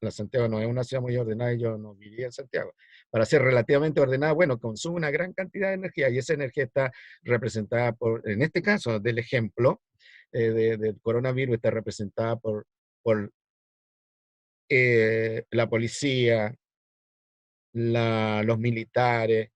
la Santiago no es una ciudad muy ordenada y yo no vivía en Santiago. Para ser relativamente ordenada, bueno, consume una gran cantidad de energía y esa energía está representada en este caso del ejemplo del coronavirus, está representada por la policía, los militares,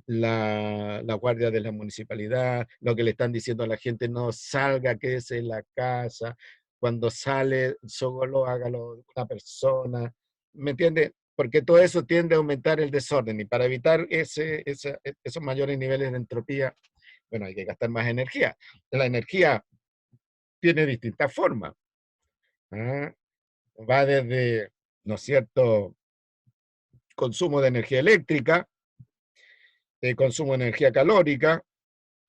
la guardia de la municipalidad, lo que le están diciendo a la gente: no salga, quédese en la casa, cuando sale, solo hágalo una persona, ¿me entiende? Porque todo eso tiende a aumentar el desorden, y para evitar esos mayores niveles de entropía, bueno, hay que gastar más energía. La energía tiene distintas formas. ¿Ah? Va desde, ¿no es cierto?, consumo de energía eléctrica, consumo de energía calórica,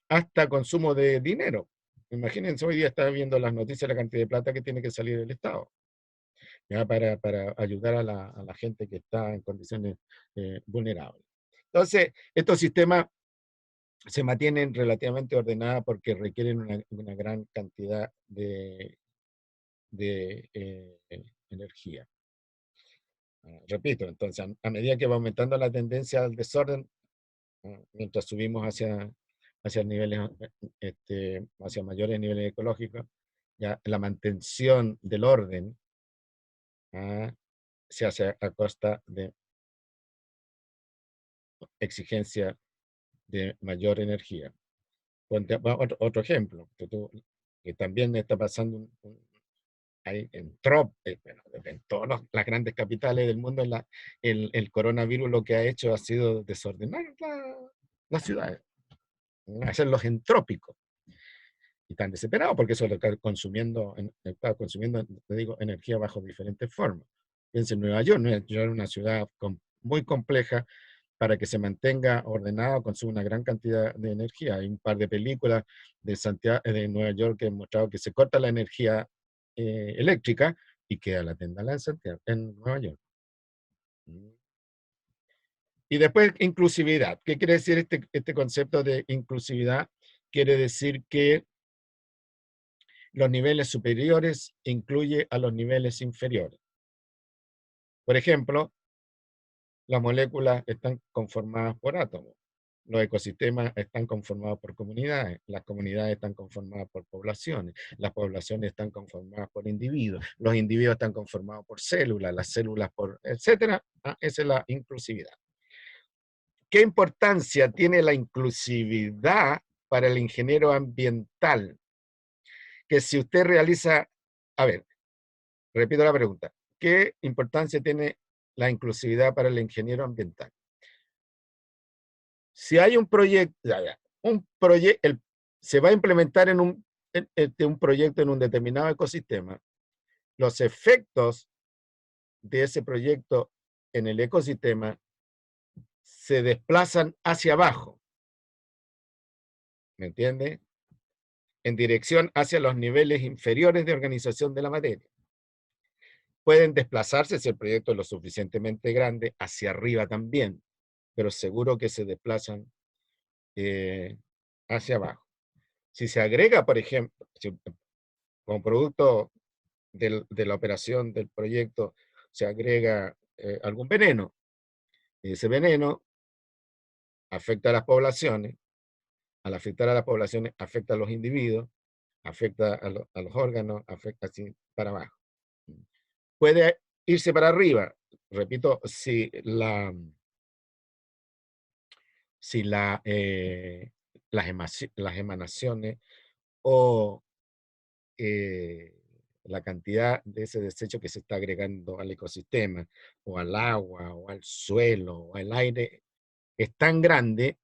hasta consumo de dinero. Imagínense, hoy día está viendo las noticias la cantidad de plata que tiene que salir del Estado, ¿ya? Para ayudar a la gente que está en condiciones vulnerables. Entonces, estos sistemas se mantienen relativamente ordenados porque requieren una gran cantidad de energía. Repito, entonces, a medida que va aumentando la tendencia al desorden, mientras subimos hacia niveles, hacia mayores niveles ecológicos, ya la mantención del orden se hace a costa de exigencia de mayor energía. Otro ejemplo, que también está pasando ahí en todas las grandes capitales del mundo, el coronavirus lo que ha hecho ha sido desordenar las ciudades, hacerlos entrópicos. y están desesperados porque eso lo está consumiendo, te digo, energía bajo diferentes formas. Piensen en Nueva York. Nueva York es una ciudad muy compleja. Para que se mantenga ordenado, consume una gran cantidad de energía. Hay un par de películas de Nueva York que han mostrado que se corta la energía eléctrica y queda la tendala en Nueva York. Y después, inclusividad. ¿Qué quiere decir este concepto de inclusividad? Quiere decir que los niveles superiores incluye a los niveles inferiores. Por ejemplo, las moléculas están conformadas por átomos. Los ecosistemas están conformados por comunidades. Las comunidades están conformadas por poblaciones. Las poblaciones están conformadas por individuos. Los individuos están conformados por células. Las células por etcétera. Esa es la inclusividad. ¿Qué importancia tiene la inclusividad para el ingeniero ambiental? Que si usted realiza, a ver, repito la pregunta, ¿qué importancia tiene la inclusividad para el ingeniero ambiental? Si hay un proyecto, se va a implementar en un proyecto en un determinado ecosistema, los efectos de ese proyecto en el ecosistema se desplazan hacia abajo, ¿me entiende? En dirección hacia los niveles inferiores de organización de la materia. Pueden desplazarse, si el proyecto es lo suficientemente grande, hacia arriba también, pero seguro que se desplazan hacia abajo. Si se agrega, por ejemplo, como producto de la operación del proyecto, se agrega algún veneno, y ese veneno afecta a las poblaciones, al afectar a las poblaciones afecta a los individuos, afecta a los órganos, afecta así para abajo. Puede irse para arriba, repito, si las emanaciones o la cantidad de ese desecho que se está agregando al ecosistema, o al agua, o al suelo, o al aire, es tan grande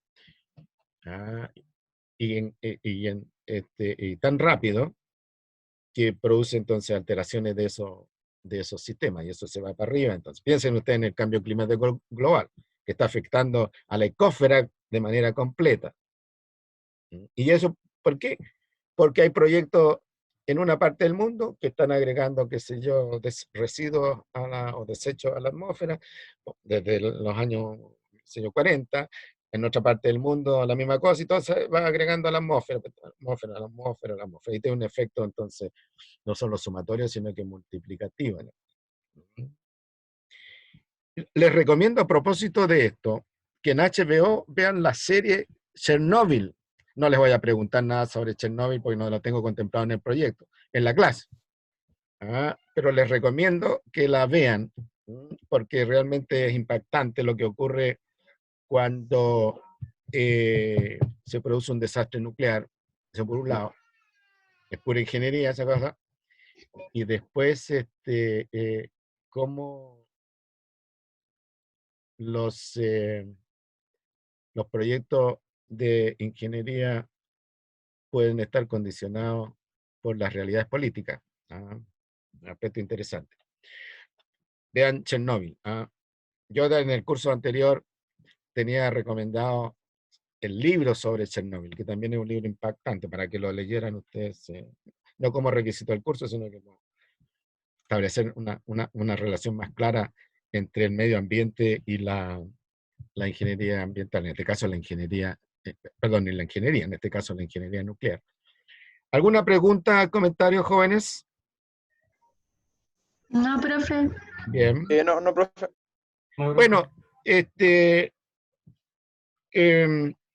y tan rápido que produce entonces alteraciones de esos sistemas, y eso se va para arriba. Entonces, piensen ustedes en el cambio climático global, que está afectando a la ecosfera de manera completa. ¿Y eso por qué? Porque hay proyectos en una parte del mundo que están agregando, qué sé yo, residuos o desechos a la atmósfera desde los años 40, en otra parte del mundo la misma cosa, y todo se va agregando a la atmósfera, la atmósfera, y tiene un efecto entonces no solo sumatorio, sino que multiplicativo. Les recomiendo a propósito de esto, que en HBO vean la serie Chernobyl. No les voy a preguntar nada sobre Chernobyl porque no lo tengo contemplado en el proyecto, en la clase. Pero les recomiendo que la vean, porque realmente es impactante lo que ocurre cuando se produce un desastre nuclear. Eso por un lado, es pura ingeniería esa cosa. Y después, cómo los proyectos de ingeniería pueden estar condicionados por las realidades políticas. Un aspecto interesante. Vean Chernobyl. Yo en el curso anterior tenía recomendado el libro sobre Chernobyl, que también es un libro impactante para que lo leyeran ustedes, no como requisito del curso, sino que establecer una relación más clara entre el medio ambiente y la ingeniería ambiental, en este caso la ingeniería, en este caso la ingeniería nuclear. ¿Alguna pregunta, comentario, jóvenes? No, profe. Bien. No, profe. Bueno,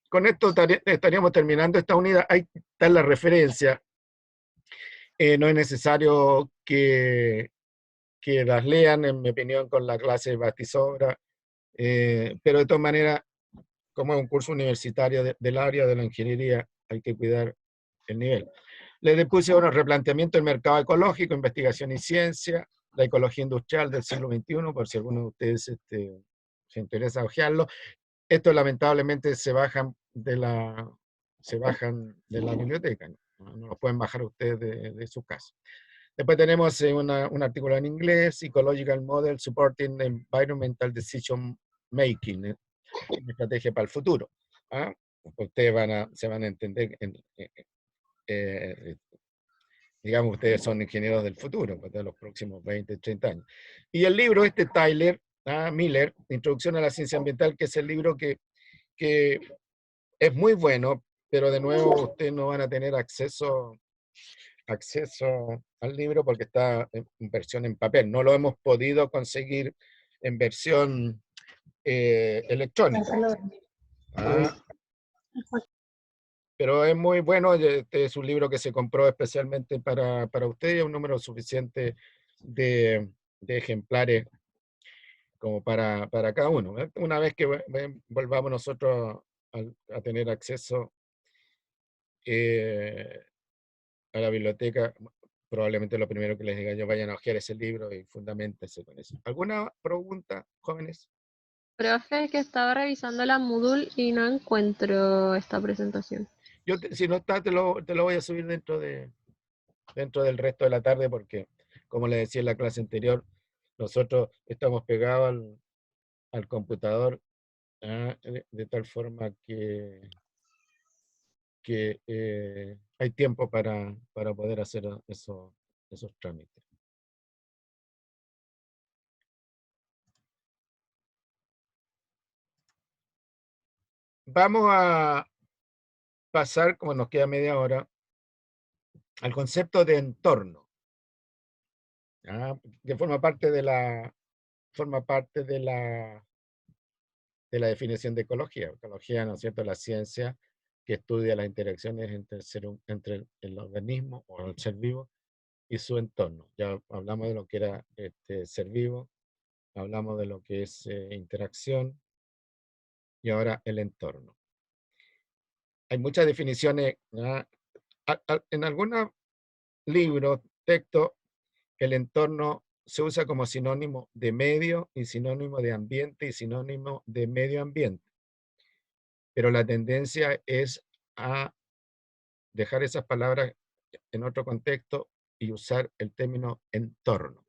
con esto estaríamos terminando esta unidad. Ahí está la referencia. No es necesario que las lean, en mi opinión, con la clase Bastisobra, pero de todas maneras, como es un curso universitario del área de la ingeniería, hay que cuidar el nivel. Les puse replanteamiento del mercado ecológico, investigación y ciencia, la ecología industrial del siglo XXI, por si alguno de ustedes se interesa hojearlo. Estos lamentablemente se bajan de la biblioteca. No lo pueden bajar ustedes de su casa. Después tenemos un artículo en inglés, Psychological Model Supporting Environmental Decision Making, una estrategia para el futuro. ¿Ah? Ustedes se van a entender, digamos, ustedes son ingenieros del futuro, pues, de los próximos 20, 30 años. Y el libro, Tyler Miller, Introducción a la Ciencia Ambiental, que es el libro que es muy bueno, pero de nuevo ustedes no van a tener acceso al libro porque está en versión en papel. No lo hemos podido conseguir en versión electrónica. Ah, pero es muy bueno. Este es un libro que se compró especialmente para ustedes, un número suficiente de ejemplares como para cada uno. Una vez que volvamos nosotros a tener acceso a la biblioteca, probablemente lo primero que les diga yo, vayan a hojear ese libro y fundamentense con eso. ¿Alguna pregunta, jóvenes? Profe, que estaba revisando la Moodle y no encuentro esta presentación. Si no está, te lo voy a subir dentro del resto de la tarde porque, como les decía en la clase anterior, nosotros estamos pegados al computador de tal forma que hay tiempo para poder hacer esos trámites. Vamos a pasar, como nos queda media hora, al concepto de entorno, que forma parte de la definición de ecología. Ecología, ¿no es cierto?, la ciencia que estudia las interacciones entre el organismo o el ser vivo y su entorno. Ya hablamos de lo que era ser vivo, hablamos de lo que es interacción y ahora el entorno. Hay muchas definiciones. En algunos libros, textos, el entorno se usa como sinónimo de medio y sinónimo de ambiente y sinónimo de medio ambiente. Pero la tendencia es a dejar esas palabras en otro contexto y usar el término entorno.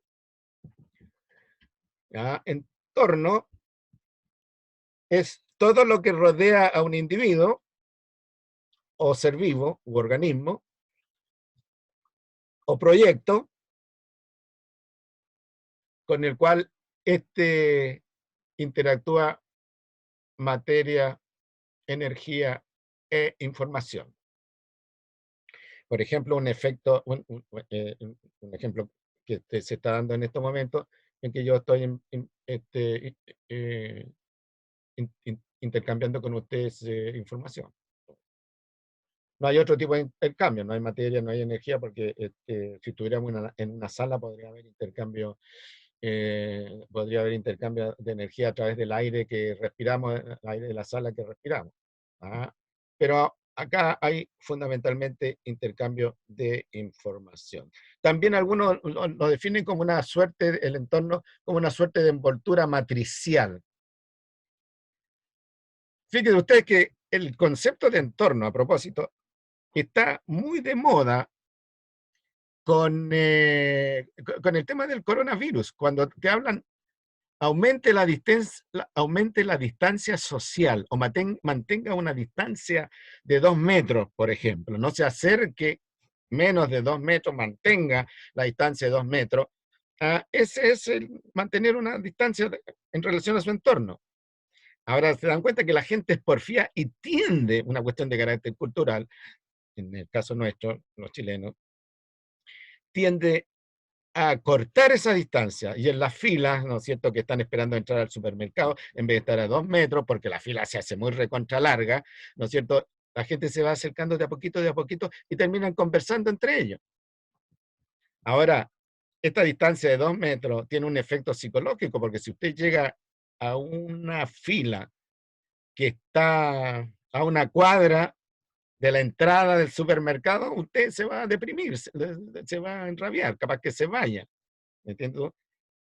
Entorno es todo lo que rodea a un individuo o ser vivo u organismo o proyecto con el cual interactúa materia, energía e información. Por ejemplo, un ejemplo que se está dando en estos momentos, en que yo estoy intercambiando con ustedes información. No hay otro tipo de intercambio, no hay materia, no hay energía, porque si estuviéramos en una sala podría haber intercambio de energía a través del aire que respiramos, el aire de la sala que respiramos. Pero acá hay fundamentalmente intercambio de información. También algunos lo definen como una suerte, el entorno, como una suerte de envoltura matricial. Fíjense ustedes que el concepto de entorno, a propósito, está muy de moda con el tema del coronavirus. Cuando te hablan, aumente la distancia social o mantenga una distancia de 2 metros, por ejemplo. No se acerque menos de 2 metros, mantenga la distancia de 2 metros. Ese es mantener una distancia en relación a su entorno. Ahora se dan cuenta que la gente es porfía y tiende, una cuestión de carácter cultural, en el caso nuestro, los chilenos, tiende a cortar esa distancia y en las filas, ¿no es cierto?, que están esperando entrar al supermercado, en vez de estar a 2 metros, porque la fila se hace muy recontra larga, ¿no es cierto?, la gente se va acercando de a poquito y terminan conversando entre ellos. Ahora, esta distancia de 2 metros tiene un efecto psicológico, porque si usted llega a una fila que está a una cuadra de la entrada del supermercado, usted se va a deprimir, se va a enrabiar, capaz que se vaya. ¿Me entiendes?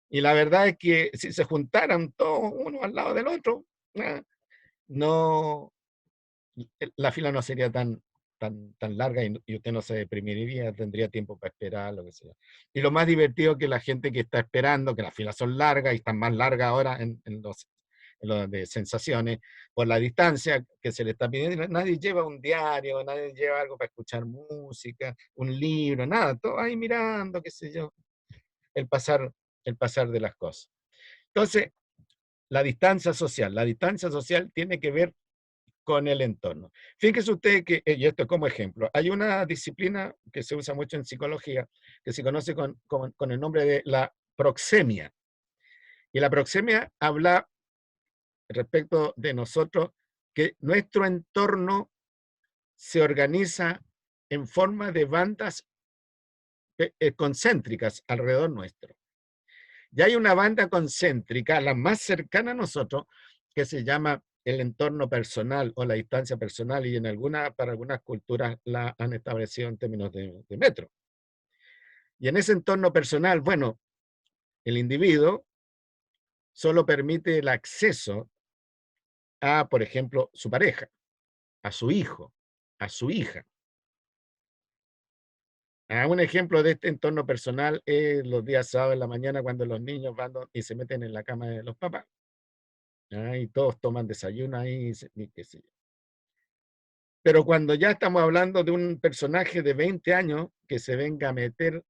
Y la verdad es que si se juntaran todos uno al lado del otro, no, la fila no sería tan tan largas y usted no se deprimiría, tendría tiempo para esperar, lo que sea. Y lo más divertido que la gente que está esperando, que las filas son largas y están más largas ahora en lo de sensaciones, por la distancia que se le está pidiendo. Nadie lleva un diario, nadie lleva algo para escuchar música, un libro, nada, todo ahí mirando, qué sé yo, el pasar, el pasar de las cosas. Entonces, la distancia social tiene que ver con el entorno. Fíjese usted que, y esto como ejemplo, hay una disciplina que se usa mucho en psicología, que se conoce con el nombre de la proxemia. Y la proxemia habla respecto de nosotros, que nuestro entorno se organiza en forma de bandas concéntricas alrededor nuestro. Y hay una banda concéntrica, la más cercana a nosotros, que se llama el entorno personal o la distancia personal, y para algunas culturas la han establecido en términos de metro. Y en ese entorno personal, bueno, el individuo solo permite el acceso a, por ejemplo, su pareja, a su hijo, a su hija. Un ejemplo de este entorno personal es los días sábados en la mañana cuando los niños van y se meten en la cama de los papás. Y todos toman desayuno ahí, y qué sé yo. Pero cuando ya estamos hablando de un personaje de 20 años que se venga a meter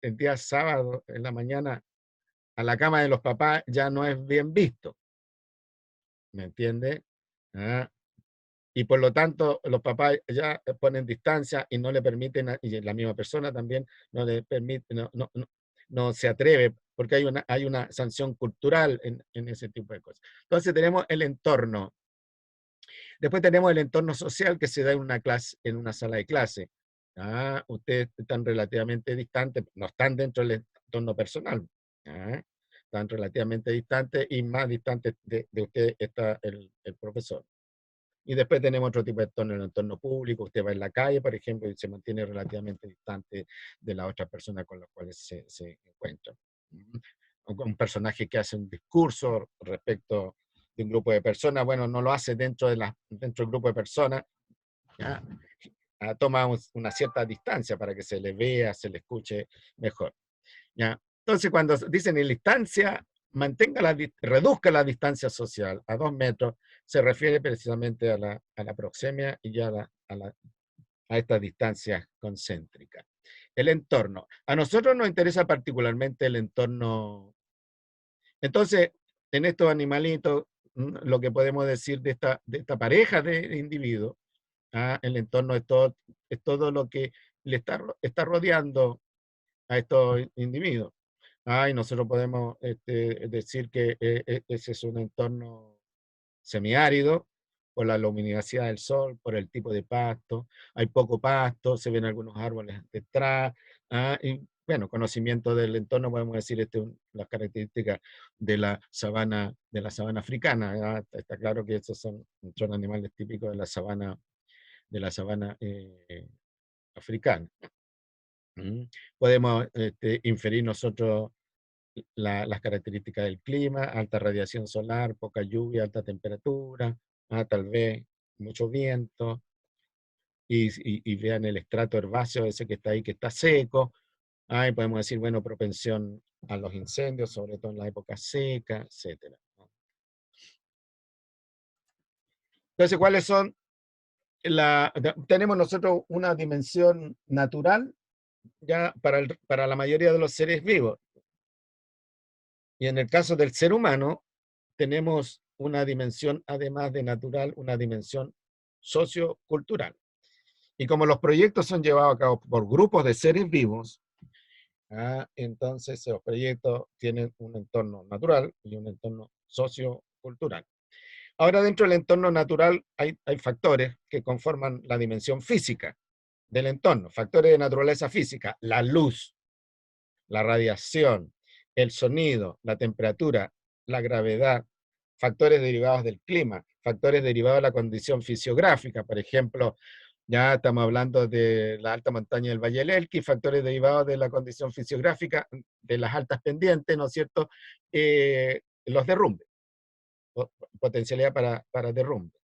el día sábado en la mañana a la cama de los papás, ya no es bien visto. ¿Me entiende? Y por lo tanto, los papás ya ponen distancia y no le permiten, y la misma persona también no le permite, no se atreve, porque hay una sanción cultural en ese tipo de cosas. Entonces tenemos el entorno. Después tenemos el entorno social que se da en una clase, en una sala de clase. Ustedes están relativamente distantes, no están dentro del entorno personal. Están relativamente distantes y más distantes de usted está el profesor. Y después tenemos otro tipo de entorno, el entorno público. Usted va en la calle, por ejemplo, y se mantiene relativamente distante de las otras personas con las cuales se encuentra. Un personaje que hace un discurso respecto de un grupo de personas, bueno, no lo hace dentro del grupo de personas, ¿ya? Toma una cierta distancia para que se le vea, se le escuche mejor, ¿ya? Entonces, cuando dicen en la distancia, reduzca la distancia social a 2 metros, se refiere precisamente a la proxemia y ya a estas distancias concéntricas. El entorno. A nosotros nos interesa particularmente el entorno. Entonces, en estos animalitos, lo que podemos decir de esta pareja de individuos, el entorno es todo lo que le está rodeando a estos individuos. Y nosotros podemos decir que ese es un entorno semiárido, por la luminosidad del sol, por el tipo de pasto. Hay poco pasto, se ven algunos árboles detrás. Y bueno, conocimiento del entorno, podemos decir, las características de la sabana africana. Está claro que esos son animales típicos de la sabana africana. Podemos inferir nosotros las características del clima: alta radiación solar, poca lluvia, alta temperatura, tal vez mucho viento, y vean el estrato herbáceo ese que está ahí, que está seco. Y podemos decir, bueno, propensión a los incendios, sobre todo en la época seca, etc. Entonces, ¿cuáles son? Tenemos nosotros una dimensión natural ya para la mayoría de los seres vivos. Y en el caso del ser humano, tenemos una dimensión, además de natural, una dimensión sociocultural. Y como los proyectos son llevados a cabo por grupos de seres vivos, entonces los proyectos tienen un entorno natural y un entorno sociocultural. Ahora, dentro del entorno natural hay factores que conforman la dimensión física del entorno, factores de naturaleza física: la luz, la radiación, el sonido, la temperatura, la gravedad, factores derivados del clima, factores derivados de la condición fisiográfica. Por ejemplo, ya estamos hablando de la alta montaña del Valle del Elqui, factores derivados de la condición fisiográfica de las altas pendientes, ¿no es cierto? Los derrumbes, potencialidad para derrumbe.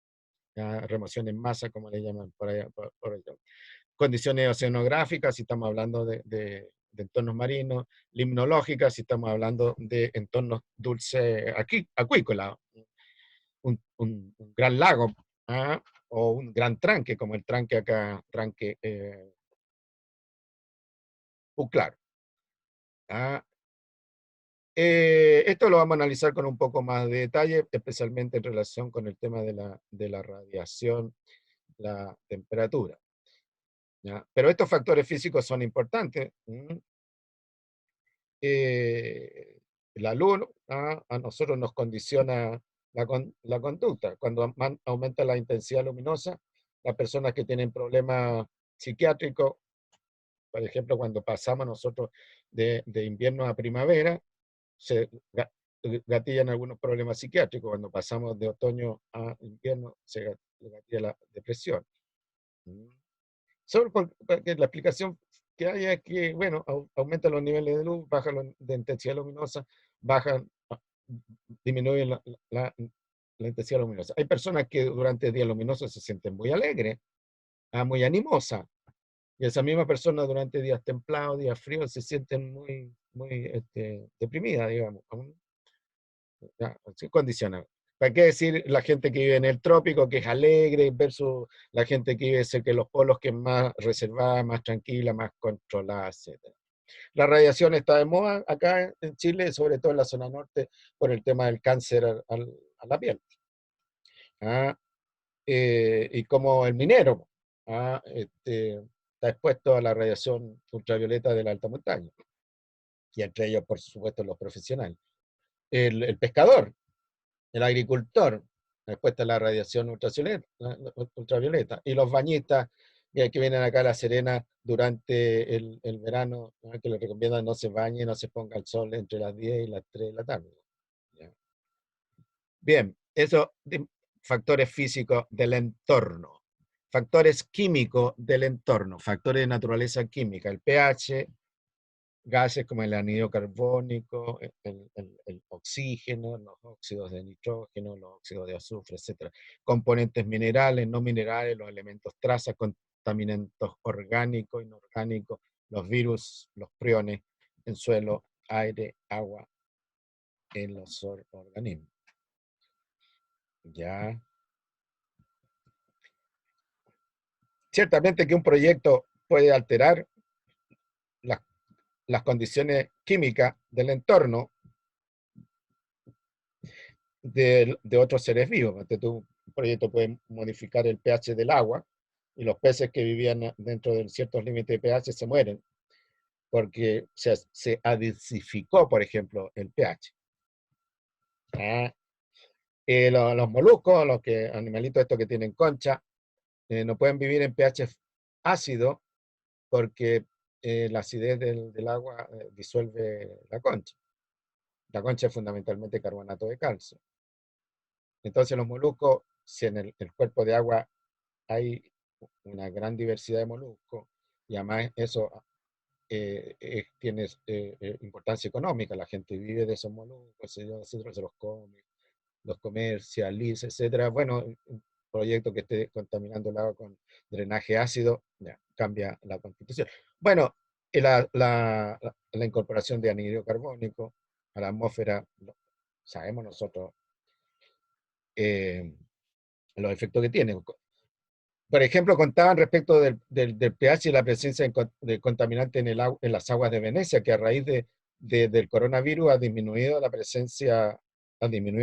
remoción en masa, como le llaman por allá. Por allá. Condiciones oceanográficas, si estamos hablando de entornos marinos, limnológicas, si estamos hablando de entornos dulces acuícolas, un gran lago, o un gran tranque, como el tranque acá, tranque Uclar. Esto lo vamos a analizar con un poco más de detalle, especialmente en relación con el tema de la radiación, la temperatura. ¿Ya? Pero estos factores físicos son importantes. La luz a nosotros nos condiciona la conducta. Cuando aumenta la intensidad luminosa, las personas que tienen problemas psiquiátricos, por ejemplo, cuando pasamos nosotros de invierno a primavera, se gatillan algunos problemas psiquiátricos. Cuando pasamos de otoño a invierno, se gatilla la depresión. Solo porque la explicación que hay es que, bueno, aumenta los niveles de luz, baja de intensidad luminosa, bajan, disminuyen la intensidad luminosa. Hay personas que durante el día luminoso se sienten muy alegres, muy animosas, y esa misma persona durante días templados, días fríos, se sienten muy deprimidas, digamos. Así condiciona. ¿Para qué decir la gente que vive en el trópico, que es alegre, versus la gente que vive cerca de los polos, que es más reservada, más tranquila, más controlada, etc.? La radiación está de moda acá en Chile, sobre todo en la zona norte, por el tema del cáncer a la piel. Y como el minero está expuesto a la radiación ultravioleta de la alta montaña, y entre ellos, por supuesto, los profesionales. El pescador, el agricultor, expuesto a la radiación ultravioleta, y los bañistas que vienen acá a La Serena durante el verano, que les recomiendan no se bañe, no se ponga al sol entre las 10 y las 3 de la tarde. Bien, eso, factores físicos del entorno, factores químicos del entorno, factores de naturaleza química, el pH, gases como el anhídrido carbónico, el oxígeno, los óxidos de nitrógeno, los óxidos de azufre, etc. Componentes minerales, no minerales, los elementos traza, contaminantes orgánicos, inorgánicos, los virus, los priones en suelo, aire, agua, en los organismos. Ya. Ciertamente que un proyecto puede alterar las condiciones químicas del entorno de otros seres vivos. Entonces, un proyecto puede modificar el pH del agua, y los peces que vivían dentro de ciertos límites de pH se mueren, porque se acidificó, por ejemplo, el pH. Los moluscos, animalitos estos que tienen concha, no pueden vivir en pH ácido, porque la acidez del agua disuelve la concha. La concha es fundamentalmente carbonato de calcio. Entonces los moluscos, si en el cuerpo de agua hay una gran diversidad de moluscos, y además eso tiene importancia económica, la gente vive de esos moluscos, se los come, los comercializa, etc. Bueno, un proyecto que esté contaminando el agua con drenaje ácido, ya, cambia la constitución. Bueno, la incorporación de anhídrido carbónico a la atmósfera, sabemos nosotros los efectos que tiene. Por ejemplo, contaban respecto del pH y la presencia de contaminante en las aguas de Venecia, que a raíz del coronavirus ha disminuido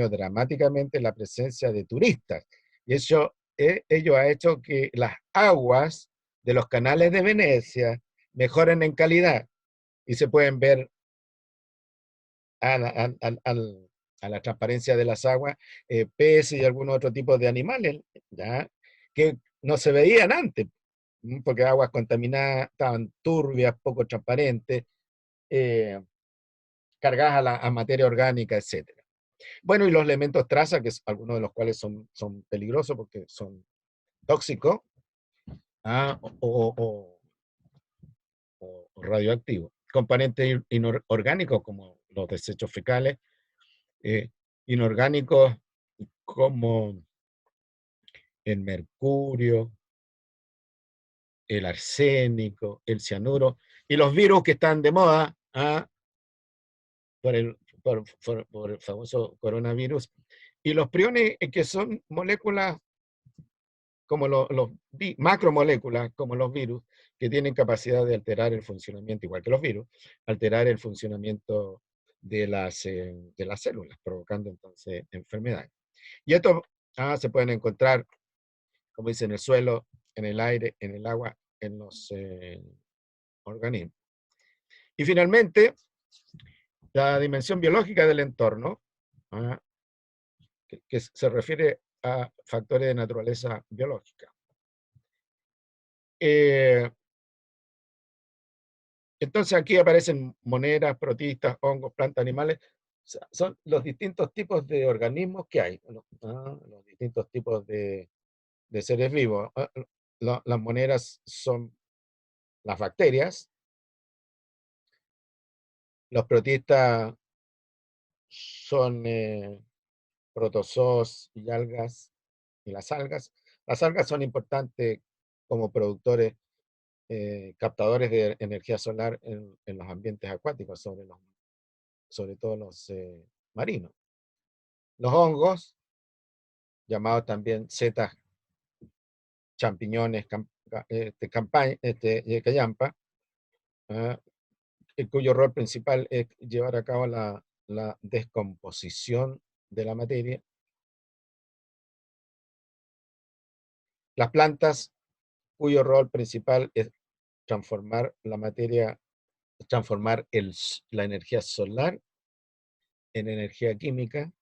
dramáticamente la presencia de turistas. Y eso ello ha hecho que las aguas de los canales de Venecia mejoren en calidad, y se pueden ver a la transparencia de las aguas peces y algunos otros tipos de animales, ¿ya? Que no se veían antes, porque aguas contaminadas estaban turbias, poco transparentes, cargadas a materia orgánica, etc. Bueno, y los elementos traza, que algunos de los cuales son peligrosos porque son tóxicos, o radioactivos. Componentes inorgánicos como los desechos fecales, inorgánicos como el mercurio, el arsénico, el cianuro, y los virus que están de moda, por el famoso coronavirus, y los priones que son moléculas como macromoléculas, como los virus, que tienen capacidad de alterar el funcionamiento, igual que los virus, alterar el funcionamiento de las células, provocando entonces enfermedades. Y estos se pueden encontrar, como dice, en el suelo, en el aire, en el agua, en los organismos. Y finalmente, la dimensión biológica del entorno, que se refiere a factores de naturaleza biológica. Entonces aquí aparecen monedas, protistas, hongos, plantas, animales. Son los distintos tipos de organismos que hay, los distintos tipos de seres vivos. Las monedas son las bacterias, los protistas son protozoos y algas, y las algas. Las algas son importantes como productores, captadores de energía solar en los ambientes acuáticos, sobre todo los marinos. Los hongos, llamados también setas, champiñones, callampa, cuyo rol principal es llevar a cabo la descomposición de la materia. Las plantas, cuyo rol principal es transformar la materia, transformar la energía solar en energía química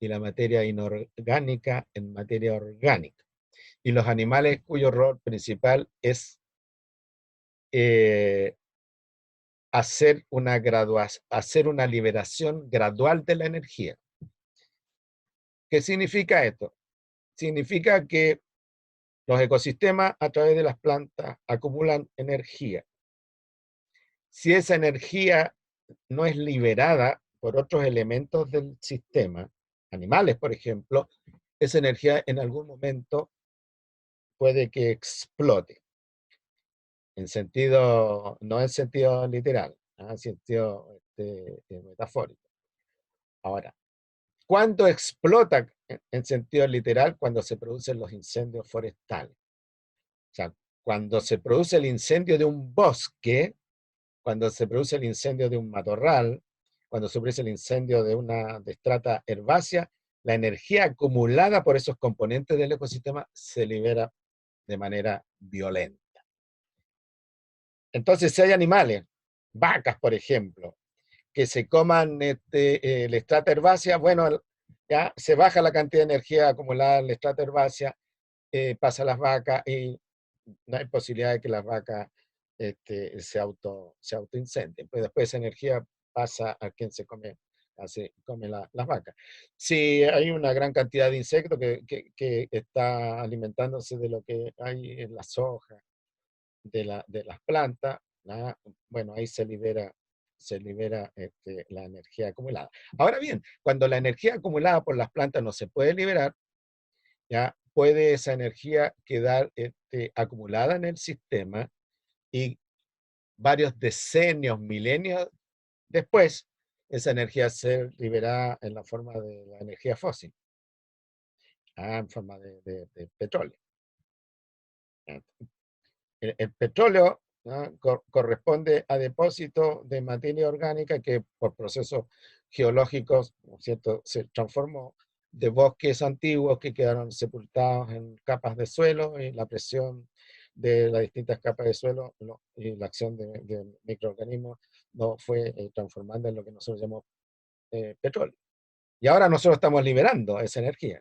y la materia inorgánica en materia orgánica. Y los animales, cuyo rol principal es hacer una liberación gradual de la energía. ¿Qué significa esto? Significa que los ecosistemas a través de las plantas acumulan energía. Si esa energía no es liberada por otros elementos del sistema, animales por ejemplo, esa energía en algún momento puede que explote. No en sentido literal, en sentido metafórico. Ahora, ¿cuándo explota en sentido literal? Cuando se producen los incendios forestales. O sea, cuando se produce el incendio de un bosque, cuando se produce el incendio de un matorral, cuando se produce el incendio de una estrata herbácea, la energía acumulada por esos componentes del ecosistema se libera de manera violenta. Entonces, si hay animales, vacas, por ejemplo, que se coman la estrata herbácea, bueno, ya se baja la cantidad de energía acumulada en la estrata herbácea, pasa a las vacas y no hay posibilidad de que las vacas se autoincendien. Pues después esa energía pasa a quien se come las vacas. Si hay una gran cantidad de insectos que está alimentándose de lo que hay en la soja, de las plantas, bueno, ahí se libera la energía acumulada. Ahora bien, cuando la energía acumulada por las plantas no se puede liberar, ya puede esa energía quedar acumulada en el sistema y varios decenios, milenios después, esa energía se libera en la forma de la energía fósil, en forma de petróleo. El petróleo corresponde a depósitos de materia orgánica que por procesos geológicos, ¿no es cierto?, se transformó de bosques antiguos que quedaron sepultados en capas de suelo y la presión de las distintas capas de suelo y la acción de microorganismos lo fue transformando en lo que nosotros llamamos petróleo. Y ahora nosotros estamos liberando esa energía.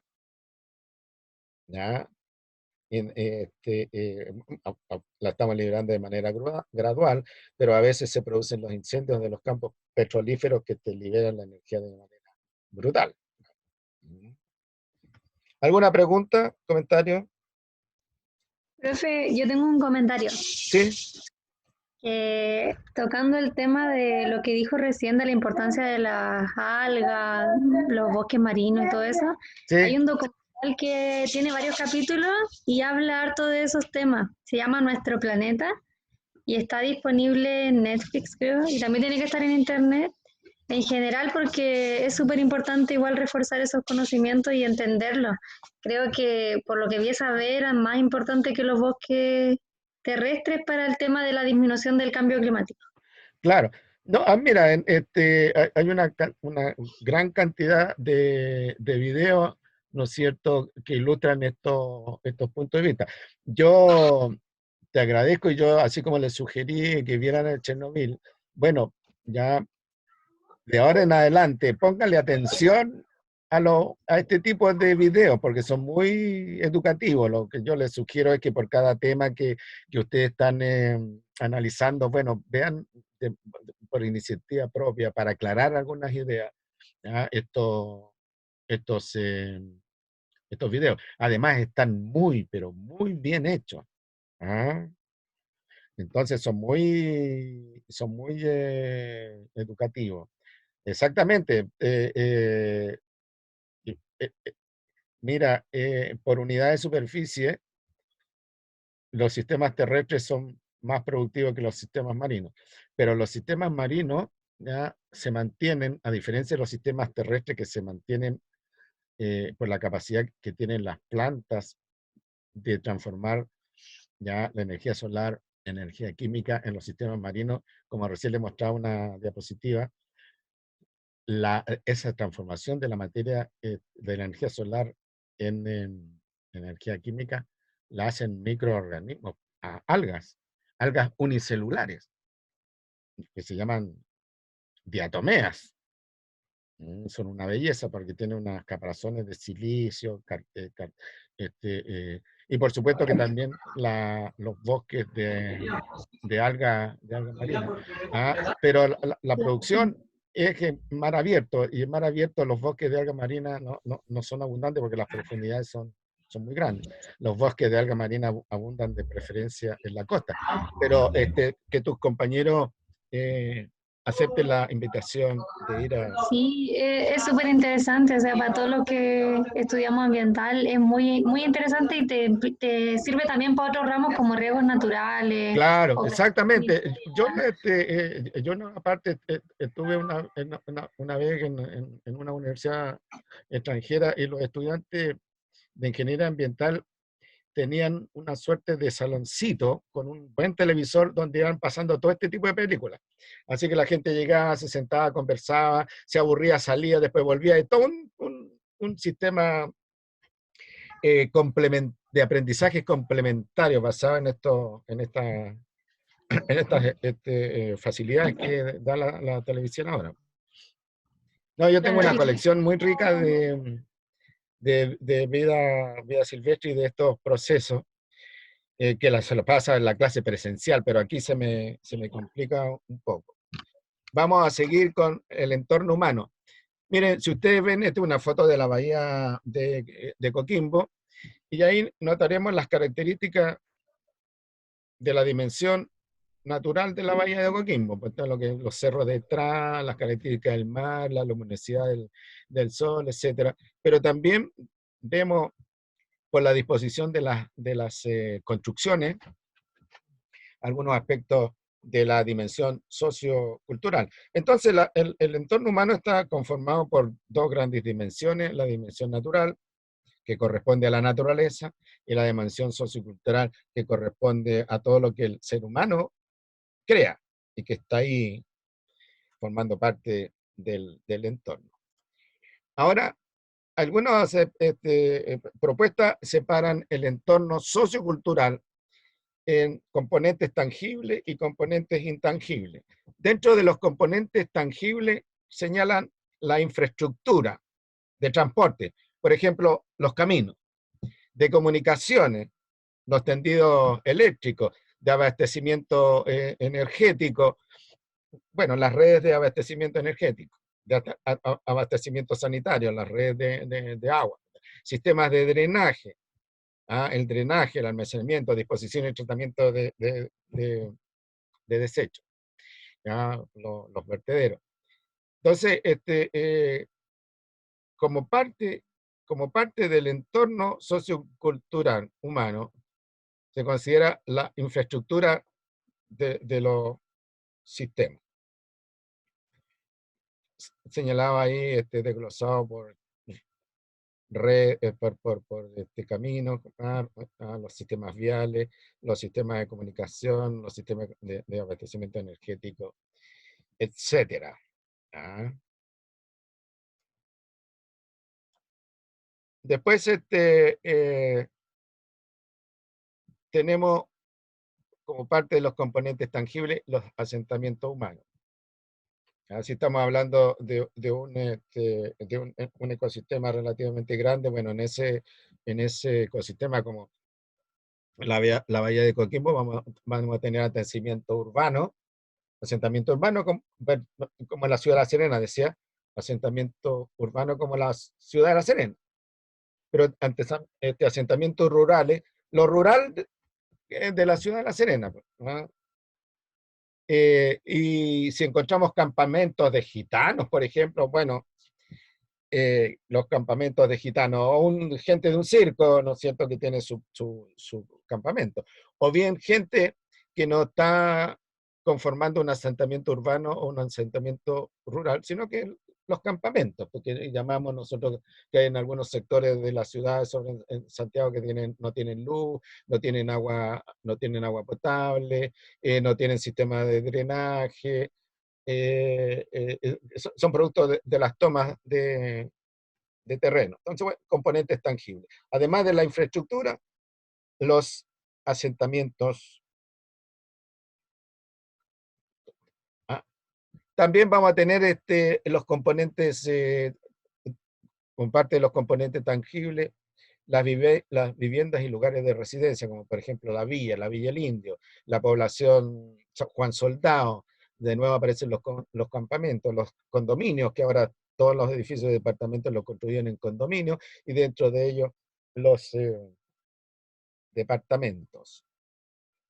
¿Ya? La estamos liberando de manera gradual, pero a veces se producen los incendios de los campos petrolíferos que te liberan la energía de manera brutal. ¿Alguna pregunta, comentario? Profe, yo tengo un comentario. Sí. Tocando el tema de lo que dijo recién de la importancia de las algas, los bosques marinos y todo eso, Sí. hay un documental que tiene varios capítulos y habla harto de esos temas. Se llama Nuestro Planeta y está disponible en Netflix, creo, y también tiene que estar en internet. En general, porque es súper importante igual reforzar esos conocimientos y entenderlos. Creo que por lo que vi esa vez era más importante que los bosques terrestres para el tema de la disminución del cambio climático. Claro. No, mira, hay una gran cantidad de videos, ¿no es cierto?, que ilustran estos puntos de vista. Yo te agradezco y yo, así como les sugerí que vieran el Chernobyl, bueno, ya de ahora en adelante, pónganle atención a este tipo de videos, porque son muy educativos. Lo que yo les sugiero es que por cada tema que ustedes están analizando, bueno, vean por iniciativa propia para aclarar algunas ideas, ¿ya? Estos, estos videos. Además, están muy, pero muy bien hechos. ¿Ah? Entonces, son muy educativos. Exactamente. Y, mira, por unidad de superficie, los sistemas terrestres son más productivos que los sistemas marinos, pero los sistemas marinos ya se mantienen, a diferencia de los sistemas terrestres que se mantienen por la capacidad que tienen las plantas de transformar ya la energía solar en energía química en los sistemas marinos, como recién le mostraba una diapositiva, esa transformación de la materia de la energía solar en energía química la hacen microorganismos, algas unicelulares, que se llaman diatomeas. Son una belleza porque tienen unas caparazones de silicio, y por supuesto que también los bosques de alga marina. Pero la producción es que mar abierto, y en mar abierto los bosques de alga marina no son abundantes porque las profundidades son muy grandes. Los bosques de alga marina abundan de preferencia en la costa. Pero que tus compañeros acepten la invitación de ir a... Sí, es súper interesante, o sea, para todo lo que estudiamos ambiental es muy, muy interesante y te sirve también para otros ramos como riesgos naturales. Claro, O, exactamente. Yo no, aparte estuve una vez en una universidad extranjera y los estudiantes de ingeniería ambiental tenían una suerte de saloncito con un buen televisor donde iban pasando todo este tipo de películas. Así que la gente llegaba, se sentaba, conversaba, se aburría, salía, después volvía, y todo un sistema de aprendizaje complementario basado en estas facilidades que da la televisión ahora. No, yo tengo una colección muy rica de vida silvestre y de estos procesos que se lo pasa en la clase presencial, pero aquí se me complica un poco. Vamos a seguir con el entorno humano. Miren, si ustedes ven, esta es una foto de la bahía de Coquimbo, y ahí notaremos las características de la dimensión natural de la bahía de Coquimbo, pues todo lo que los cerros detrás, las características del mar, la luminosidad del sol, etcétera. Pero también vemos por la disposición de las construcciones algunos aspectos de la dimensión sociocultural. Entonces, el entorno humano está conformado por dos grandes dimensiones: la dimensión natural, que corresponde a la naturaleza, y la dimensión sociocultural, que corresponde a todo lo que el ser humano crea y que está ahí formando parte del entorno. Ahora, algunas propuestas separan el entorno sociocultural en componentes tangibles y componentes intangibles. Dentro de los componentes tangibles señalan la infraestructura de transporte, por ejemplo, los caminos, de comunicaciones, los tendidos eléctricos, de abastecimiento energético, bueno, las redes de abastecimiento energético, de abastecimiento sanitario, las redes de agua, sistemas de drenaje, el drenaje, el almacenamiento, disposición y tratamiento de desechos, los vertederos. Entonces, como parte como parte del entorno sociocultural humano, se considera la infraestructura de los sistemas. Señalaba ahí, desglosado por red, caminos, los sistemas viales, los sistemas de comunicación, los sistemas de abastecimiento energético, etcétera. ¿Ah? Después tenemos como parte de los componentes tangibles los asentamientos humanos. Así estamos hablando de un ecosistema relativamente grande. Bueno, en ese ecosistema como la bahía de Coquimbo vamos a tener asentamiento urbano como en la ciudad de La Serena, decía, asentamiento urbano como la ciudad de La Serena. Pero antes, asentamientos rurales, lo rural de la ciudad de La Serena, ¿no? Y si encontramos campamentos de gitanos, por ejemplo, bueno, los campamentos de gitanos, o gente de un circo, ¿no es cierto?, que tiene su campamento, o bien gente que no está conformando un asentamiento urbano o un asentamiento rural, sino que los campamentos, porque llamamos nosotros que hay en algunos sectores de la ciudad, sobre en Santiago, que no tienen luz, no tienen agua potable, no tienen sistema de drenaje, son productos de las tomas de terreno. Entonces, bueno, componentes tangibles. Además de la infraestructura, los asentamientos. ¿Ah? También vamos a tener los componentes, como parte de los componentes tangibles, las viviendas y lugares de residencia, como por ejemplo la Villa El Indio, la población Juan Soldado. De nuevo aparecen los campamentos, los condominios, que ahora todos los edificios de departamentos los construyen en condominios, y dentro de ellos los departamentos.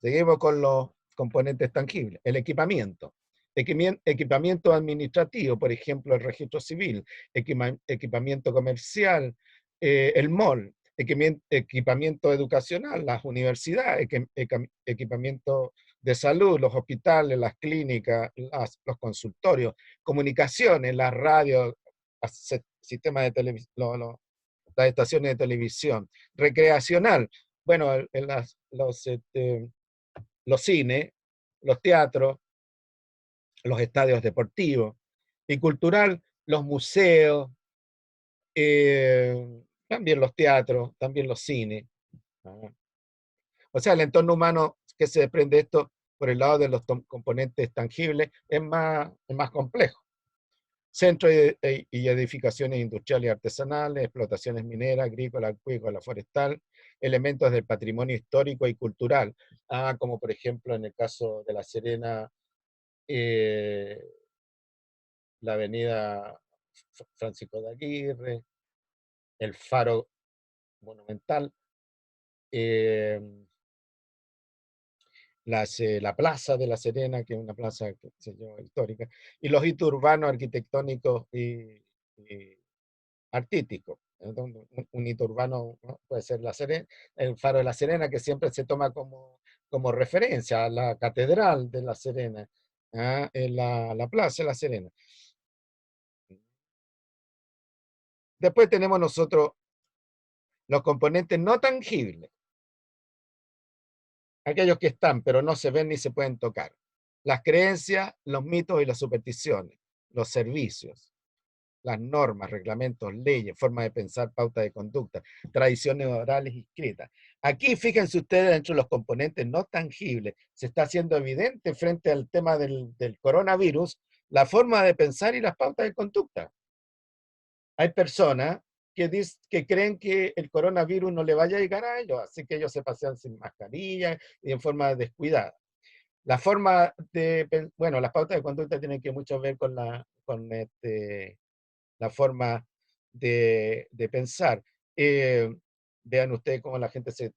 Seguimos con los componentes tangibles. El equipamiento. Equipamiento administrativo, por ejemplo, el registro civil, equipamiento comercial, el mall, equipamiento educacional, las universidades, equipamiento de salud, los hospitales, las clínicas, los consultorios, comunicaciones, las radios, sistemas de televisión, las estaciones de televisión, recreacional, bueno, los cines, los teatros, los estadios deportivos, y cultural, los museos, también los teatros, también los cines. O sea, el entorno humano que se desprende esto por el lado de los componentes tangibles es más complejo. Centros y edificaciones industriales y artesanales, explotaciones mineras, agrícola, acuícola, forestal, elementos del patrimonio histórico y cultural, como por ejemplo en el caso de La Serena, la avenida Francisco de Aguirre, el faro monumental, la plaza de La Serena, que es una plaza histórica, y los hitos urbanos, arquitectónicos y artísticos. Un hito urbano, ¿no?, puede ser La Serena, el faro de La Serena, que siempre se toma como referencia a la catedral de La Serena, en la plaza de La Serena. Después tenemos nosotros los componentes no tangibles, aquellos que están, pero no se ven ni se pueden tocar. Las creencias, los mitos y las supersticiones, los servicios, las normas, reglamentos, leyes, formas de pensar, pautas de conducta, tradiciones orales y escritas. Aquí, fíjense ustedes, dentro de los componentes no tangibles, se está haciendo evidente frente al tema del coronavirus, la forma de pensar y las pautas de conducta. Hay personas que creen que el coronavirus no le vaya a llegar a ellos, así que ellos se pasean sin mascarilla y en forma descuidada. La forma bueno, las pautas de conducta tienen que mucho ver con la forma de pensar. Vean ustedes cómo la gente se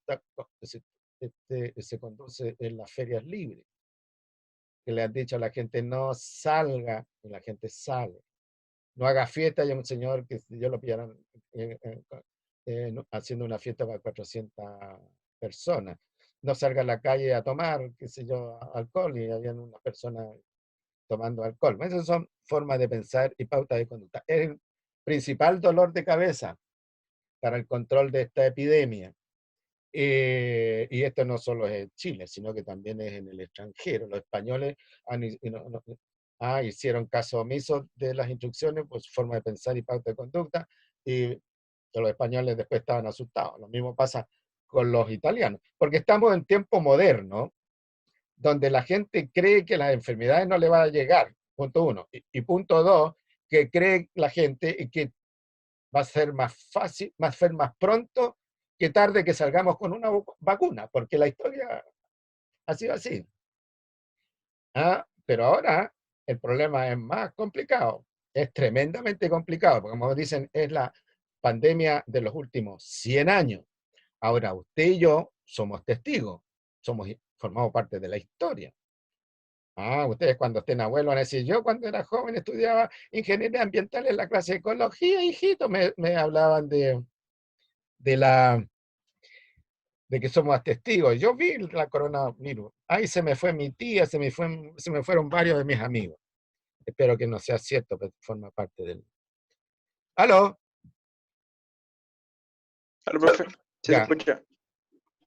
conduce en las ferias libres, que le han dicho a la gente no salga, y la gente sale. No haga fiesta. Hay un señor que yo lo pillaron haciendo una fiesta para 400 personas. No salga a la calle a tomar, qué sé yo, alcohol, y habían unas personas tomando alcohol. Esas son formas de pensar y pautas de conducta. Es el principal dolor de cabeza para el control de esta epidemia. Y esto no solo es en Chile, sino que también es en el extranjero. Los españoles hicieron caso omiso de las instrucciones por su forma de pensar y pauta de conducta, y los españoles después estaban asustados. Lo mismo pasa con los italianos, porque estamos en tiempo moderno, donde la gente cree que las enfermedades no le van a llegar, punto uno. Y punto dos, que cree la gente que va a ser más fácil, más pronto que tarde que salgamos con una vacuna, porque la historia ha sido así. Pero ahora el problema es más complicado, es tremendamente complicado, porque como dicen, es la pandemia de los últimos 100 años. Ahora usted y yo somos testigos, formamos parte de la historia. Ustedes cuando estén abuelos van a decir, yo cuando era joven estudiaba ingeniería ambiental en la clase de ecología, hijito, me hablaban de que somos testigos. Yo vi la coronavirus. Ahí se me fue mi tía, se me fueron varios de mis amigos. Espero que no sea cierto, pero forma parte del... ¿Aló? Aló, profe. Sí, se Ya. escucha.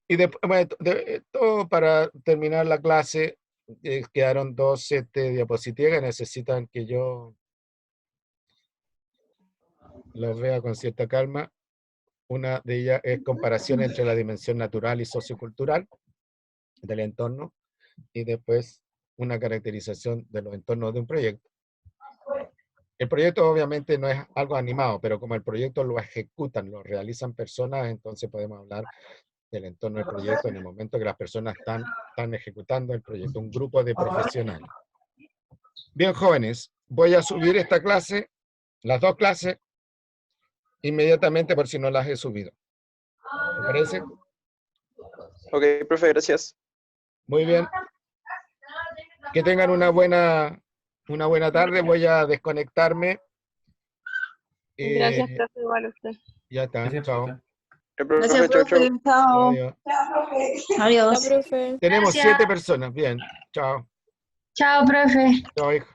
Y después, todo para terminar la clase, quedaron 2 diapositivas que necesitan que yo los vea con cierta calma. Una de ellas es comparación entre la dimensión natural y sociocultural del entorno, y después una caracterización de los entornos de un proyecto. El proyecto obviamente no es algo animado, pero como el proyecto lo ejecutan, lo realizan personas, entonces podemos hablar del entorno del proyecto en el momento que las personas están ejecutando el proyecto, un grupo de profesionales. Bien, jóvenes, voy a subir esta clase, las 2 clases, inmediatamente por si no las he subido. ¿Me parece? Ok, profe, gracias. Muy bien. Que tengan una buena tarde. Voy a desconectarme. Gracias, profe, igual a usted. Ya está. Gracias, Chao. profe. Gracias, Chau, chau. profe. Chao. Adiós. Adiós. Chao, profe. Tenemos Gracias. 7 personas. Bien. Chao. Chao, profe. Chao, hijo.